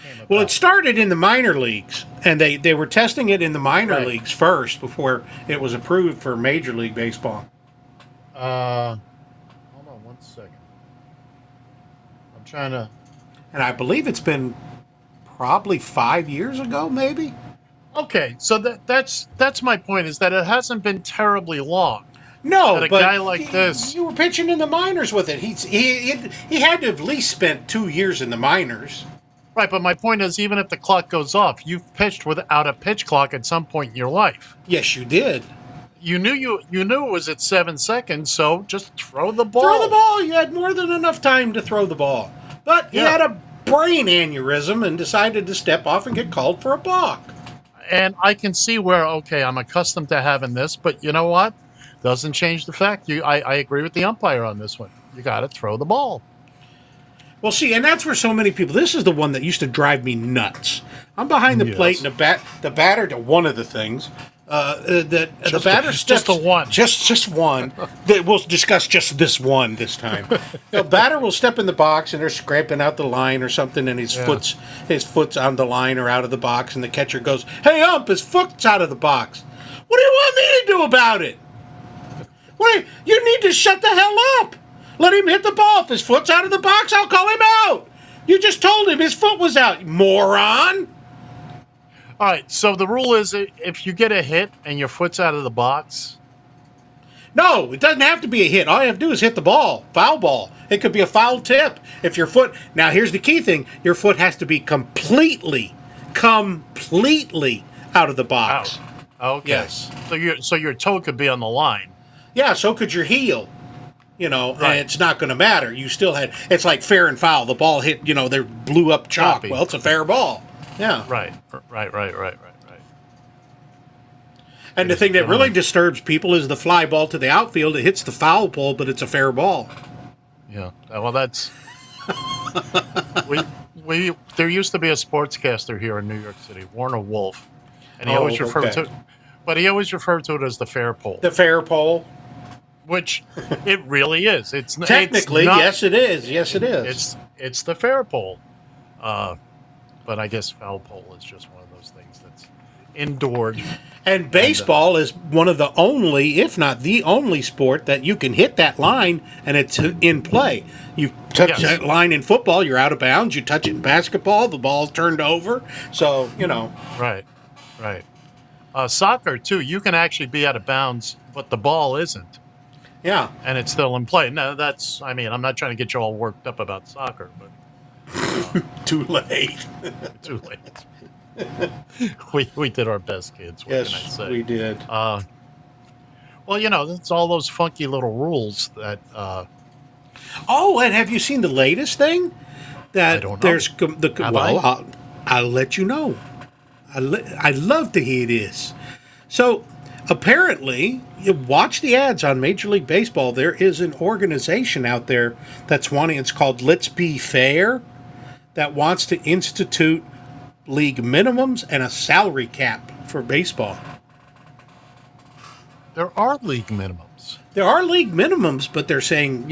H: came about.
J: Well, it started in the minor leagues, and they were testing it in the minor leagues first before it was approved for Major League Baseball.
H: Hold on 1 second. I'm trying to...
J: And I believe it's been probably 5 years ago, maybe?
H: Okay, so that's my point, is that it hasn't been terribly long.
J: No,
H: but a guy like this,
J: you were pitching in the minors with it. He had to have at least spent 2 years in the minors.
H: Right, but my point is, even if the clock goes off, you've pitched without a pitch clock at some point in your life.
J: Yes, you did.
H: You knew it was at 7 seconds, so just throw the ball.
J: Throw the ball. You had more than enough time to throw the ball, but he had a brain aneurysm and decided to step off and get called for a balk.
H: And I can see where, okay, I'm accustomed to having this, but you know what? Doesn't change the fact. I agree with the umpire on this one. You got to throw the ball.
J: Well, see, and that's where so many people. This is the one that used to drive me nuts. I'm behind the plate, and the batter to one of the things. The batter steps,
H: just the one.
J: Just one. We'll discuss just this one this time. The batter will step in the box, and they're scraping out the line or something, and his foot's on the line or out of the box, and the catcher goes, "Hey, ump, his foot's out of the box. What do you want me to do about it? You need to shut the hell up. Let him hit the ball. If his foot's out of the box, I'll call him out. You just told him his foot was out, moron."
H: All right, so the rule is if you get a hit and your foot's out of the box,
J: No, it doesn't have to be a hit. All you have to do is hit the ball, foul ball. It could be a foul tip. If your foot, now here's the key thing, your foot has to be completely out of the box.
H: Out. Okay.
J: Yes.
H: So your toe could be on the line.
J: Yeah, so could your heel.
H: Right.
J: And it's not going to matter. You still had, it's like fair and foul. The ball hit, they blew up chalk.
H: Choppy.
J: Well, it's a fair ball. Yeah.
H: Right.
J: And the thing that really disturbs people is the fly ball to the outfield. It hits the foul pole, but it's a fair ball.
H: Yeah. Well, that's we. There used to be a sportscaster here in New York City, Warner Wolf, and he always referred to it as the fair pole.
J: The fair pole,
H: which it really is. It's
J: technically yes, it is. Yes, it is.
H: It's the fair pole, but I guess foul pole is just one of those things that's endured.
J: And baseball is one of the only, if not the only sport that you can hit that line and it's in play. You touch that line in football, you're out of bounds. You touch it in basketball, the ball's turned over. So,
H: Right. Soccer, too, you can actually be out of bounds, but the ball isn't.
J: Yeah.
H: And it's still in play. No, I'm not trying to get you all worked up about soccer, but...
J: Too late.
H: Too late. we did our best, kids. What can I say?
J: We did.
H: Well, it's all those funky little rules that.
J: Oh, and have you seen the latest thing? That
H: I don't know.
J: There's I'll let you know. I'd love to hear this. So, apparently, you watch the ads on Major League Baseball. There is an organization out there that's wanting. It's called Let's Be Fair, that wants to institute league minimums and a salary cap for baseball.
H: There are league minimums.
J: There are league minimums, but they're saying,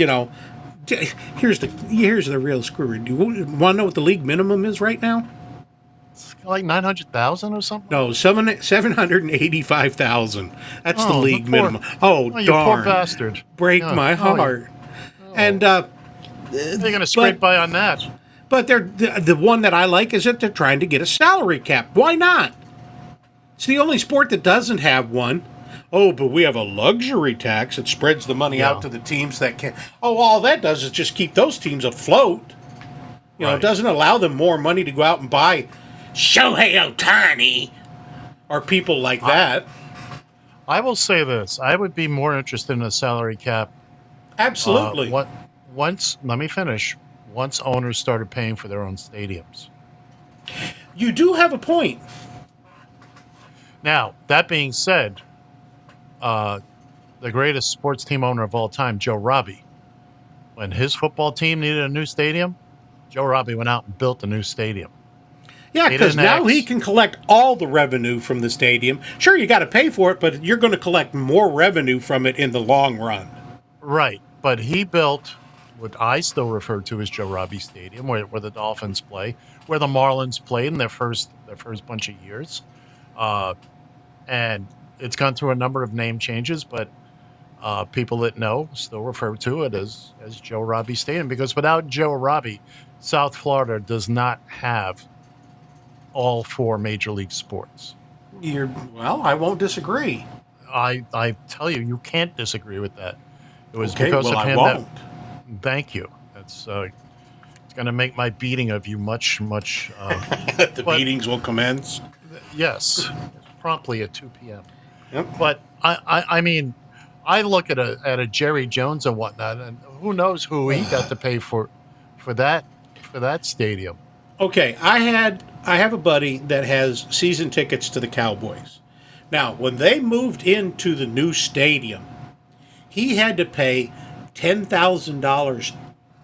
J: here's the real screw. Do you want to know what the league minimum is right now?
H: It's like 900,000 or something.
J: No, 785,000. That's the league minimum.
H: You
J: Darn!
H: Poor bastard.
J: Break my heart. And
H: they're going to scrape by on that.
J: But the one that I like is that they're trying to get a salary cap. Why not? It's the only sport that doesn't have one. Oh, but we have a luxury tax that spreads the money out to the teams that can. Oh, all that does is just keep those teams afloat. It doesn't allow them more money to go out and buy Shohei Ohtani or people like that.
H: I will say this. I would be more interested in a salary cap.
J: Absolutely.
H: Let me finish. Once owners started paying for their own stadiums.
J: You do have a point.
H: Now, that being said, the greatest sports team owner of all time, Joe Robbie, when his football team needed a new stadium, Joe Robbie went out and built a new stadium.
J: Yeah, because now he can collect all the revenue from the stadium. Sure, you got to pay for it, but you're going to collect more revenue from it in the long run.
H: Right, but he built what I still refer to as Joe Robbie Stadium, where the Dolphins play, where the Marlins played in their first bunch of years. And it's gone through a number of name changes, but people that know still refer to it as Joe Robbie Stadium, because without Joe Robbie, South Florida does not have all four major league sports.
J: I won't disagree.
H: I tell you, you can't disagree with that. It was
J: Okay,
H: because
J: well,
H: of
J: I
H: him
J: won't.
H: Thank you. That's it's going to make my beating of you much.
J: The beatings will commence.
H: Yes, promptly at 2 p.m.
J: Yep.
H: But I mean, I look at a Jerry Jones and whatnot, and who knows who he got to pay for that stadium.
J: Okay, I have a buddy that has season tickets to the Cowboys. Now, when they moved into the new stadium, he had to pay $10,000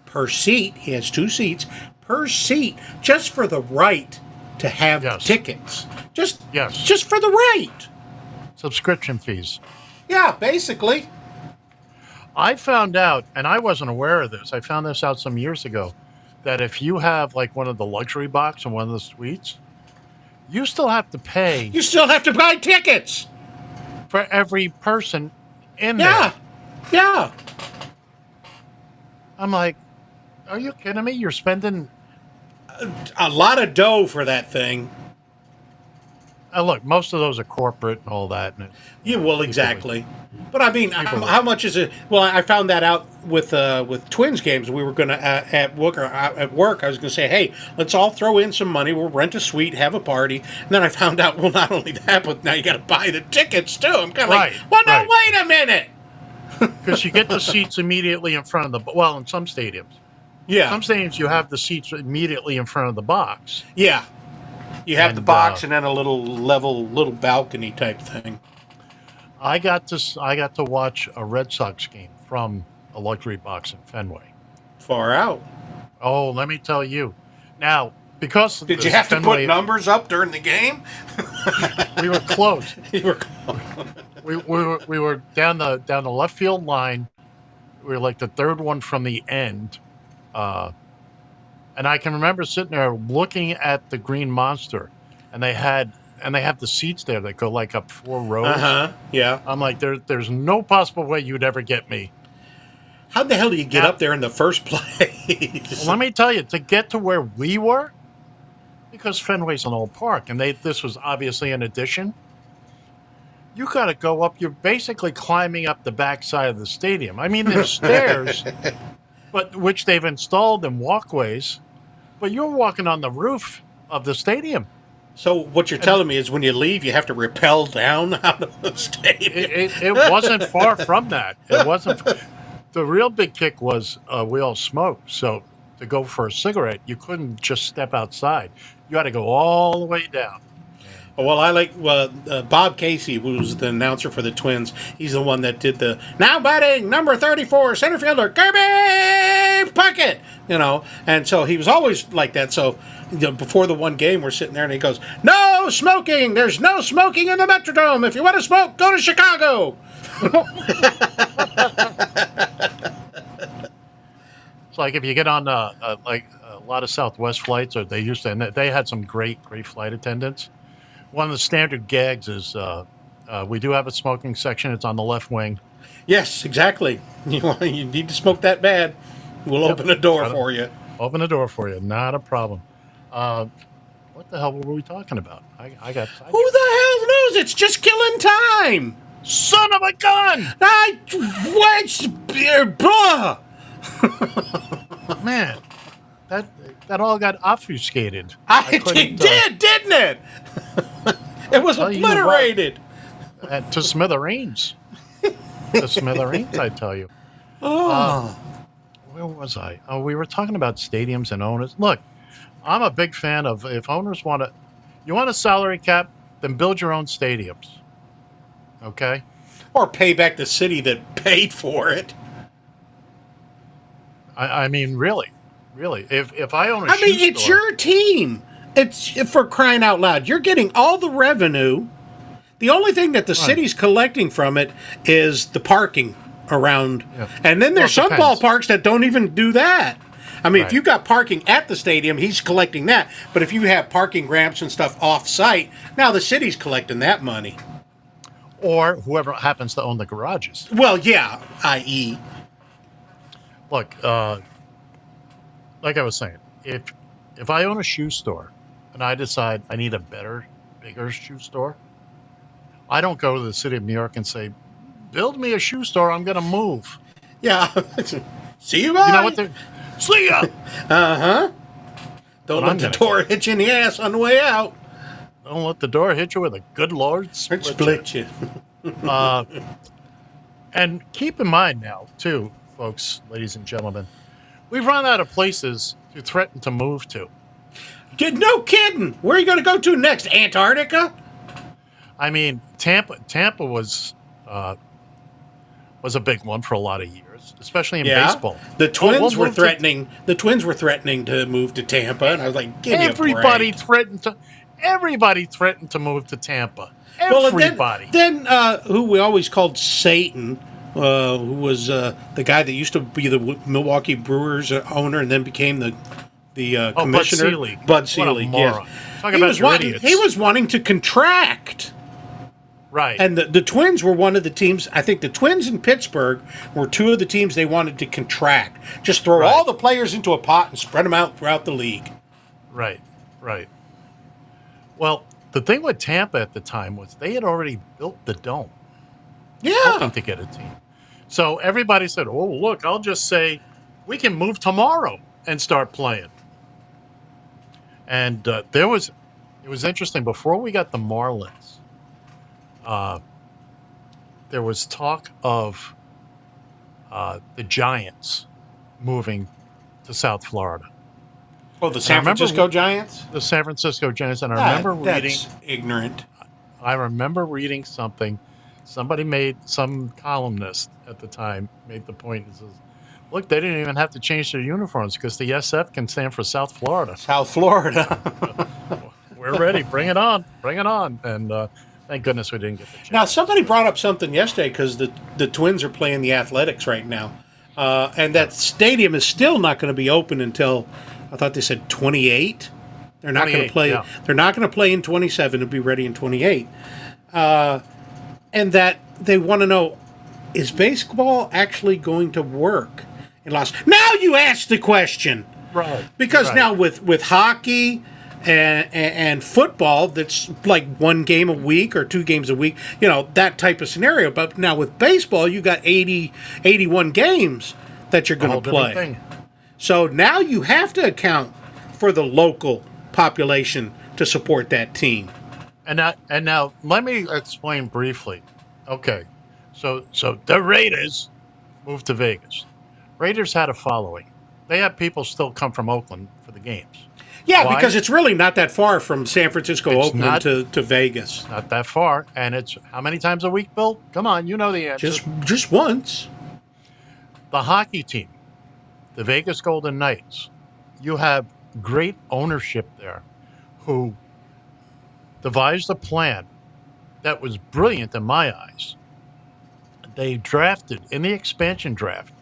J: per seat. He has 2 seats per seat, just for the right to have tickets. Just for the right.
H: Subscription fees.
J: Yeah, basically.
H: I found out, and I wasn't aware of this, I found this out some years ago, that if you have like one of the luxury box and one of the suites, you still have to pay.
J: You still have to buy tickets
H: for every person in there.
J: Yeah.
H: I'm like, are you kidding me? You're spending
J: a lot of dough for that thing.
H: Look, most of those are corporate and all that. And
J: Yeah, well, exactly. But I mean, how much is it? Well, I found that out with Twins games. We were going to at work. I was going to say, hey, let's all throw in some money. We'll rent a suite, have a party. And then I found out, well, not only that, but now you got to buy the tickets too. I'm kind of like, well, no, wait a minute.
H: Because you get the seats immediately in front of the. Well, in some stadiums.
J: Yeah.
H: Some stadiums you have the seats immediately in front of the box.
J: Yeah. You have the box and then a little balcony type thing.
H: I got to watch a Red Sox game from a luxury box in Fenway.
J: Far out.
H: Oh, let me tell you. Now, because
J: did you have to put numbers up during the game?
H: We were close.
J: You were close.
H: we were down the left field line. We were like the third one from the end. And I can remember sitting there looking at the Green Monster, and they have the seats there that go like up 4 rows.
J: Yeah.
H: I'm like, there's no possible way you'd ever get me.
J: How the hell do you get up there in the first place?
H: Well, let me tell you, to get to where we were, because Fenway's an old park, and this was obviously an addition. You got to go up. You're basically climbing up the backside of the stadium. I mean, there's stairs, but which they've installed in walkways. But you're walking on the roof of the stadium.
J: So what you're telling me is when you leave, you have to rappel down out of the stadium.
H: It wasn't far from that. It wasn't. The real big kick was we all smoked. So to go for a cigarette, you couldn't just step outside. You had to go all the way down.
J: Well, I like Bob Casey, who was the announcer for the Twins. He's the one that did the now batting number 34 center fielder Kirby Puckett, and so he was always like that. So before the one game, we're sitting there and he goes, "No smoking. There's no smoking in the Metrodome. If you want to smoke, go to Chicago."
H: It's like if you get on like a lot of Southwest flights, or they had some great flight attendants. One of the standard gags is we do have a smoking section. It's on the left wing.
J: Yes, exactly. You need to smoke that bad. We'll open a door for you.
H: Open a door for you. Not a problem. What the hell were we talking about? I got.
J: Who the hell knows? It's just killing time.
H: Son of a gun!
J: Blah.
H: Man, that all got obfuscated.
J: It did, didn't it? It was obliterated.
H: To smithereens. To smithereens, I tell you.
J: Oh.
H: Where was I? Oh, we were talking about stadiums and owners. Look, I'm a big fan of if owners you want a salary cap, then build your own stadiums. Okay?
J: Or pay back the city that paid for it.
H: I mean, really. If I own a shoe
J: it's
H: store,
J: your team. It's for crying out loud. You're getting all the revenue. The only thing that the city's collecting from it is the parking around. Yeah. And then there's some ballparks that don't even do that. I mean, if you've got parking at the stadium, he's collecting that. But if you have parking ramps and stuff off-site, now the city's collecting that money.
H: Or whoever happens to own the garages.
J: Well, yeah, i.e.
H: Look, like I was saying, if I own a shoe store and I decide I need a bigger shoe store, I don't go to the city of New York and say, build me a shoe store, I'm going to move.
J: Yeah. See you, bye.
H: You know what they're... See ya!
J: Uh-huh. Don't let the door hit you in the ass on the way out.
H: Don't let the door hit you with a good Lord
J: split you.
H: And keep in mind now, too, folks, ladies and gentlemen, we've run out of places to threaten to move to.
J: No kidding. Where are you going to go to next? Antarctica?
H: I mean, Tampa was a big one for a lot of years, especially in baseball.
J: The Twins were threatening. The Twins were threatening to move to Tampa, and I was like, "Give me a break."
H: Everybody threatened to move to Tampa. Everybody.
J: Well, then who we always called Satan, who was the guy that used to be the Milwaukee Brewers owner and then became the commissioner.
H: Bud Selig.
J: Yes.
H: Talk about your idiots.
J: He was wanting to contract.
H: Right.
J: And the Twins were one of the teams. I think the Twins in Pittsburgh were two of the teams they wanted to contract. Just throw all the players into a pot and spread them out throughout the league.
H: Right. Well, the thing with Tampa at the time was they had already built the dome.
J: Yeah.
H: Hoping to get a team. So everybody said, oh, look, I'll just say we can move tomorrow and start playing. And it was interesting. Before we got the Marlins, there was talk of the Giants moving to South Florida.
J: Oh, the San Francisco Giants?
H: The San Francisco Giants. And I remember reading...
J: That's ignorant.
H: I remember reading something. Some columnist at the time made the point. He says, look, they didn't even have to change their uniforms because the SF can stand for South Florida.
J: South Florida.
H: We're ready. Bring it on. Bring it on. And thank goodness we didn't get the chance.
J: Now, somebody brought up something yesterday because the Twins are playing the Athletics right now. And that stadium is still not going to be open until, I thought they said 28. They're not going to play.
H: Yeah.
J: They're not going to play in 27. It'll be ready in 28. And that they want to know, is baseball actually going to work in Los? Now you ask the question,
H: right?
J: Because now with hockey and football, that's like one game a week or 2 games a week, that type of scenario. But now with baseball, you got 81 games that you're going to play. So now you have to account for the local population to support that team.
H: And now let me explain briefly. Okay, so the Raiders moved to Vegas. Raiders had a following. They had people still come from Oakland for the games.
J: Yeah, why? Because it's really not that far from San Francisco, Oakland to Vegas.
H: Not that far, and it's how many times a week, Bill? Come on, you know the answer.
J: Just once.
H: The hockey team, the Vegas Golden Knights, you have great ownership there who devised a plan that was brilliant in my eyes. They drafted in the expansion draft.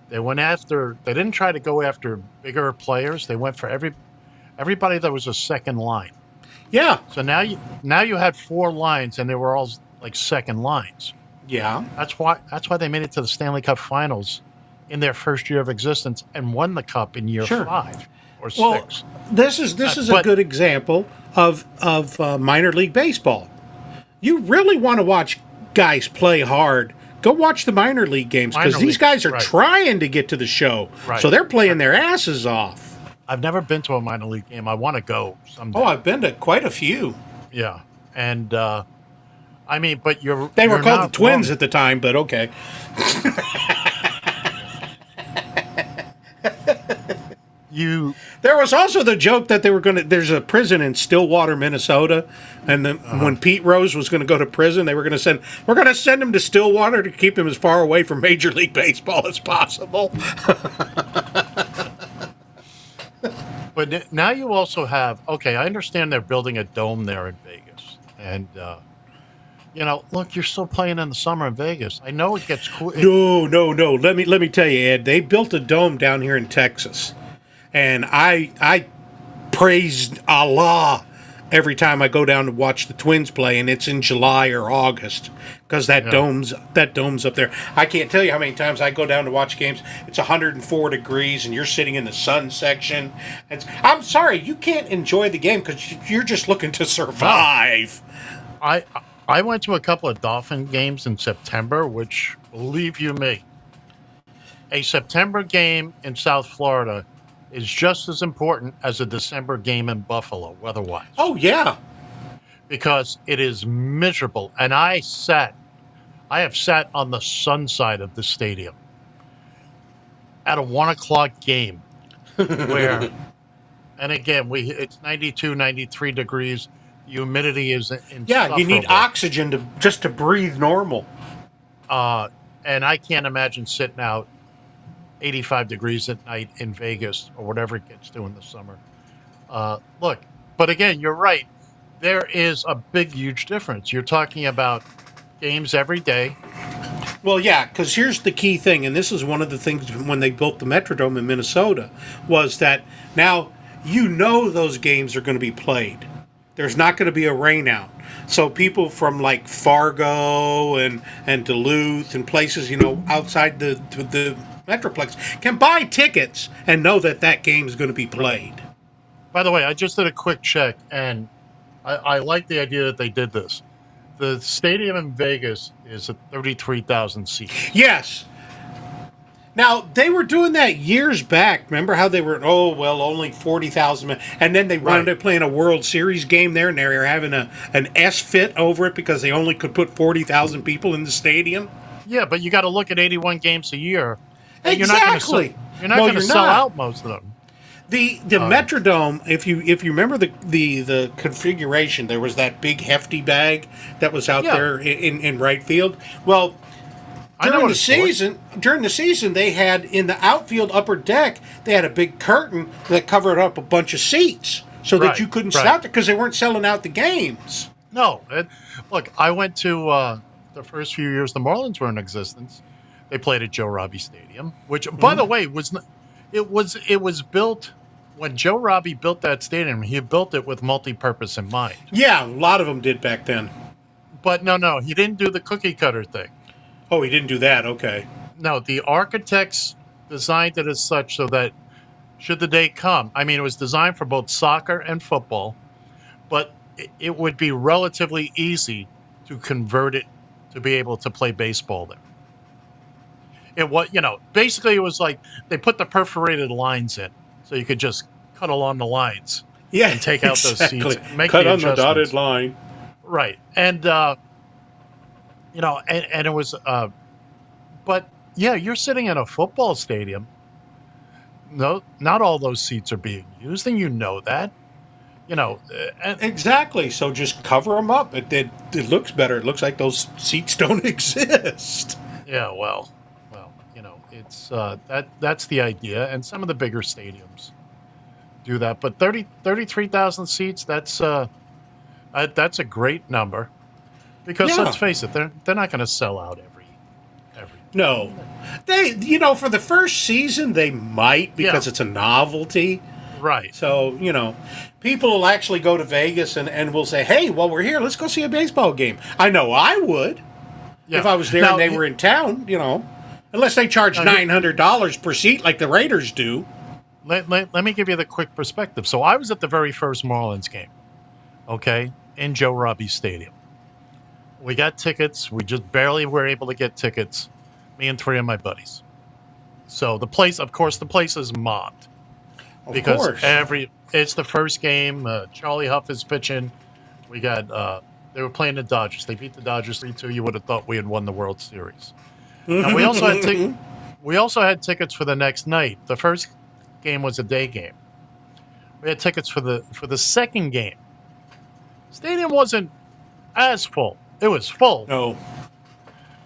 H: They didn't try to go after bigger players. They went for everybody that was a second line.
J: Yeah.
H: So now you had 4 lines, and they were all like second lines.
J: Yeah.
H: That's why they made it to the Stanley Cup Finals in their first year of existence and won the cup in year 5 or 6.
J: Well, this is a good example of minor league baseball. You really want to watch guys play hard. Go watch the minor league games because these guys are trying to get to the show.
H: Right.
J: So they're playing their asses off.
H: I've never been to a minor league game. I want to go someday.
J: Oh, I've been to quite a few.
H: Yeah. And, I mean, but
J: They were called the Twins at the time, but okay. There was also the joke that there's a prison in Stillwater, Minnesota, and then when Pete Rose was going to go to prison, we're going to send him to Stillwater to keep him as far away from Major League Baseball as possible.
H: But now you also have, okay, I understand they're building a dome there in Vegas. And, look, you're still playing in the summer in Vegas. I know it gets cool.
J: No. Let me tell you, Ed, they built a dome down here in Texas. And I praise Allah every time I go down to watch the Twins play, and it's in July or August because that dome's up there. I can't tell you how many times I go down to watch games. It's 104 degrees, and you're sitting in the sun section. I'm sorry, you can't enjoy the game because you're just looking to survive.
H: I went to a couple of Dolphin games in September, which, believe you me, a September game in South Florida is just as important as a December game in Buffalo, weather-wise.
J: Oh, yeah.
H: Because it is miserable. And I have sat on the sun side of the stadium at a 1 o'clock game where, and again, it's 92, 93 degrees. Humidity is insufferable.
J: Yeah, you need oxygen just to breathe normal.
H: And I can't imagine sitting out 85 degrees at night in Vegas or whatever it gets to in the summer. Look, but again, you're right. There is a big, huge difference. You're talking about games every day.
J: Well, yeah, because here's the key thing, and this is one of the things when they built the Metrodome in Minnesota, was that now those games are going to be played. There's not going to be a rainout. So people from like Fargo and Duluth and places, outside the Metroplex can buy tickets and know that game is going to be played.
H: By the way, I just did a quick check, and I like the idea that they did this. The stadium in Vegas is at 33,000 seats.
J: Yes. Now, they were doing that years back. Remember how they were, only 40,000. And then they wound up playing a World Series game there, and they were having an S-fit over it because they only could put 40,000 people in the stadium?
H: Yeah, but you got to look at 81 games a year.
J: Exactly.
H: You're not going to sell out most of them.
J: The Metrodome, if you remember the configuration, there was that big hefty bag that was out there in right field. Well, during the season, they had in the outfield upper deck, they had a big curtain that covered up a bunch of seats so that you couldn't sit out there because they weren't selling out the games.
H: No, look, I went to the first few years the Marlins were in existence. They played at Joe Robbie Stadium, which, by the way, it was built. When Joe Robbie built that stadium, he built it with multi-purpose in mind.
J: Yeah, a lot of them did back then.
H: But no, he didn't do the cookie cutter thing.
J: Oh, he didn't do that? Okay.
H: No, the architects designed it as such so that should the day come, I mean, it was designed for both soccer and football, but it would be relatively easy to convert it to be able to play baseball there. It was, basically it was like they put the perforated lines in. So you could just cut along the lines and take out those seats.
J: Cut on the dotted line.
H: Right. And, and it was, but yeah, you're sitting in a football stadium. No, not all those seats are being used, and you know that.
J: Exactly. So just cover them up. It looks better. It looks like those seats don't exist.
H: Yeah, well, it's that's the idea, and some of the bigger stadiums do that. But 33,000 seats, that's a great number because let's face it, they're not going to sell out every.
J: No, they for the first season they might because it's a novelty.
H: Right.
J: So, people will actually go to Vegas and will say, hey, while we're here, let's go see a baseball game. I know I would if I was there and they were in town, unless they charge $900 per seat like the Raiders do.
H: Let me give you the quick perspective. So I was at the very first Marlins game, in Joe Robbie Stadium. We got tickets. We just barely were able to get tickets, me and three of my buddies. So the place is mobbed. Because it's the first game. Charlie Huff is pitching. We got they were playing the Dodgers. They beat the Dodgers 3-2. You would have thought we had won the World Series. Now, we also had tickets for the next night. The first game was a day game. We had tickets for the second game. Stadium wasn't as full. It was full.
J: No.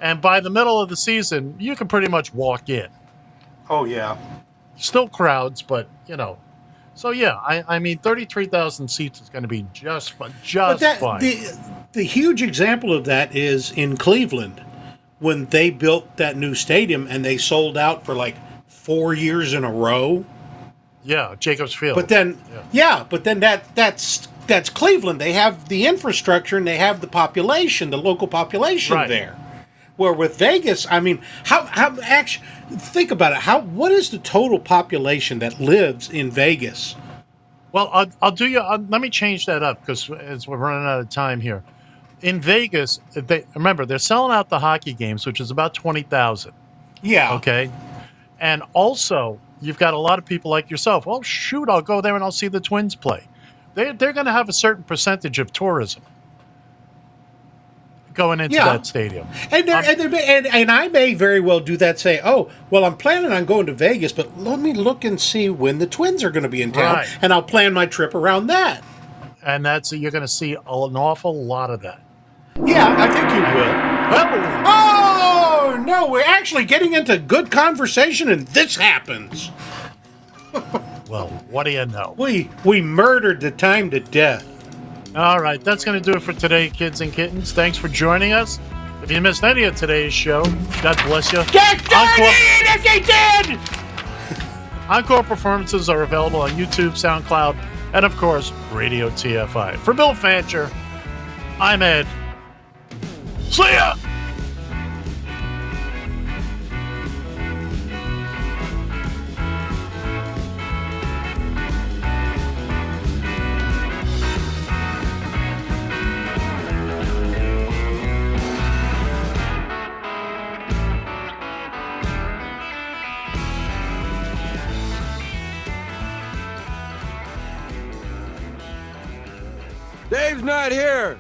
H: And by the middle of the season, you could pretty much walk in.
J: Oh yeah.
H: Still crowds, but So yeah, I mean 33,000 seats is going to be just fine.
J: The huge example of that is in Cleveland when they built that new stadium and they sold out for like 4 years in a row.
H: Yeah, Jacobs Field.
J: But then that's Cleveland. They have the infrastructure and they have the population, the local population there. Where with Vegas, I mean, how actually think about it. What is the total population that lives in Vegas?
H: Well, let me change that up because as we're running out of time here. In Vegas, they're selling out the hockey games, which is about 20,000.
J: Yeah.
H: Okay. And also, you've got a lot of people like yourself. Well, shoot, I'll go there and I'll see the Twins play. They're going to have a certain percentage of tourism going into that stadium.
J: And I may very well do that, say, oh, well, I'm planning on going to Vegas, but let me look and see when the Twins are going to be in town, and I'll plan my trip around that.
H: And you're going to see an awful lot of that.
J: Yeah, I think you will. Oh, no, we're actually getting into good conversation, and this happens.
H: Well, what do you know?
J: We murdered the time to death.
H: All right, that's going to do it for today, kids and kittens. Thanks for joining us. If you missed any of today's show, God bless you.
J: Get dirty if you did!
H: Encore performances are available on YouTube, SoundCloud, and, of course, Radio TFI. For Bill Fancher, I'm Ed. See ya!
D: Dave's not here.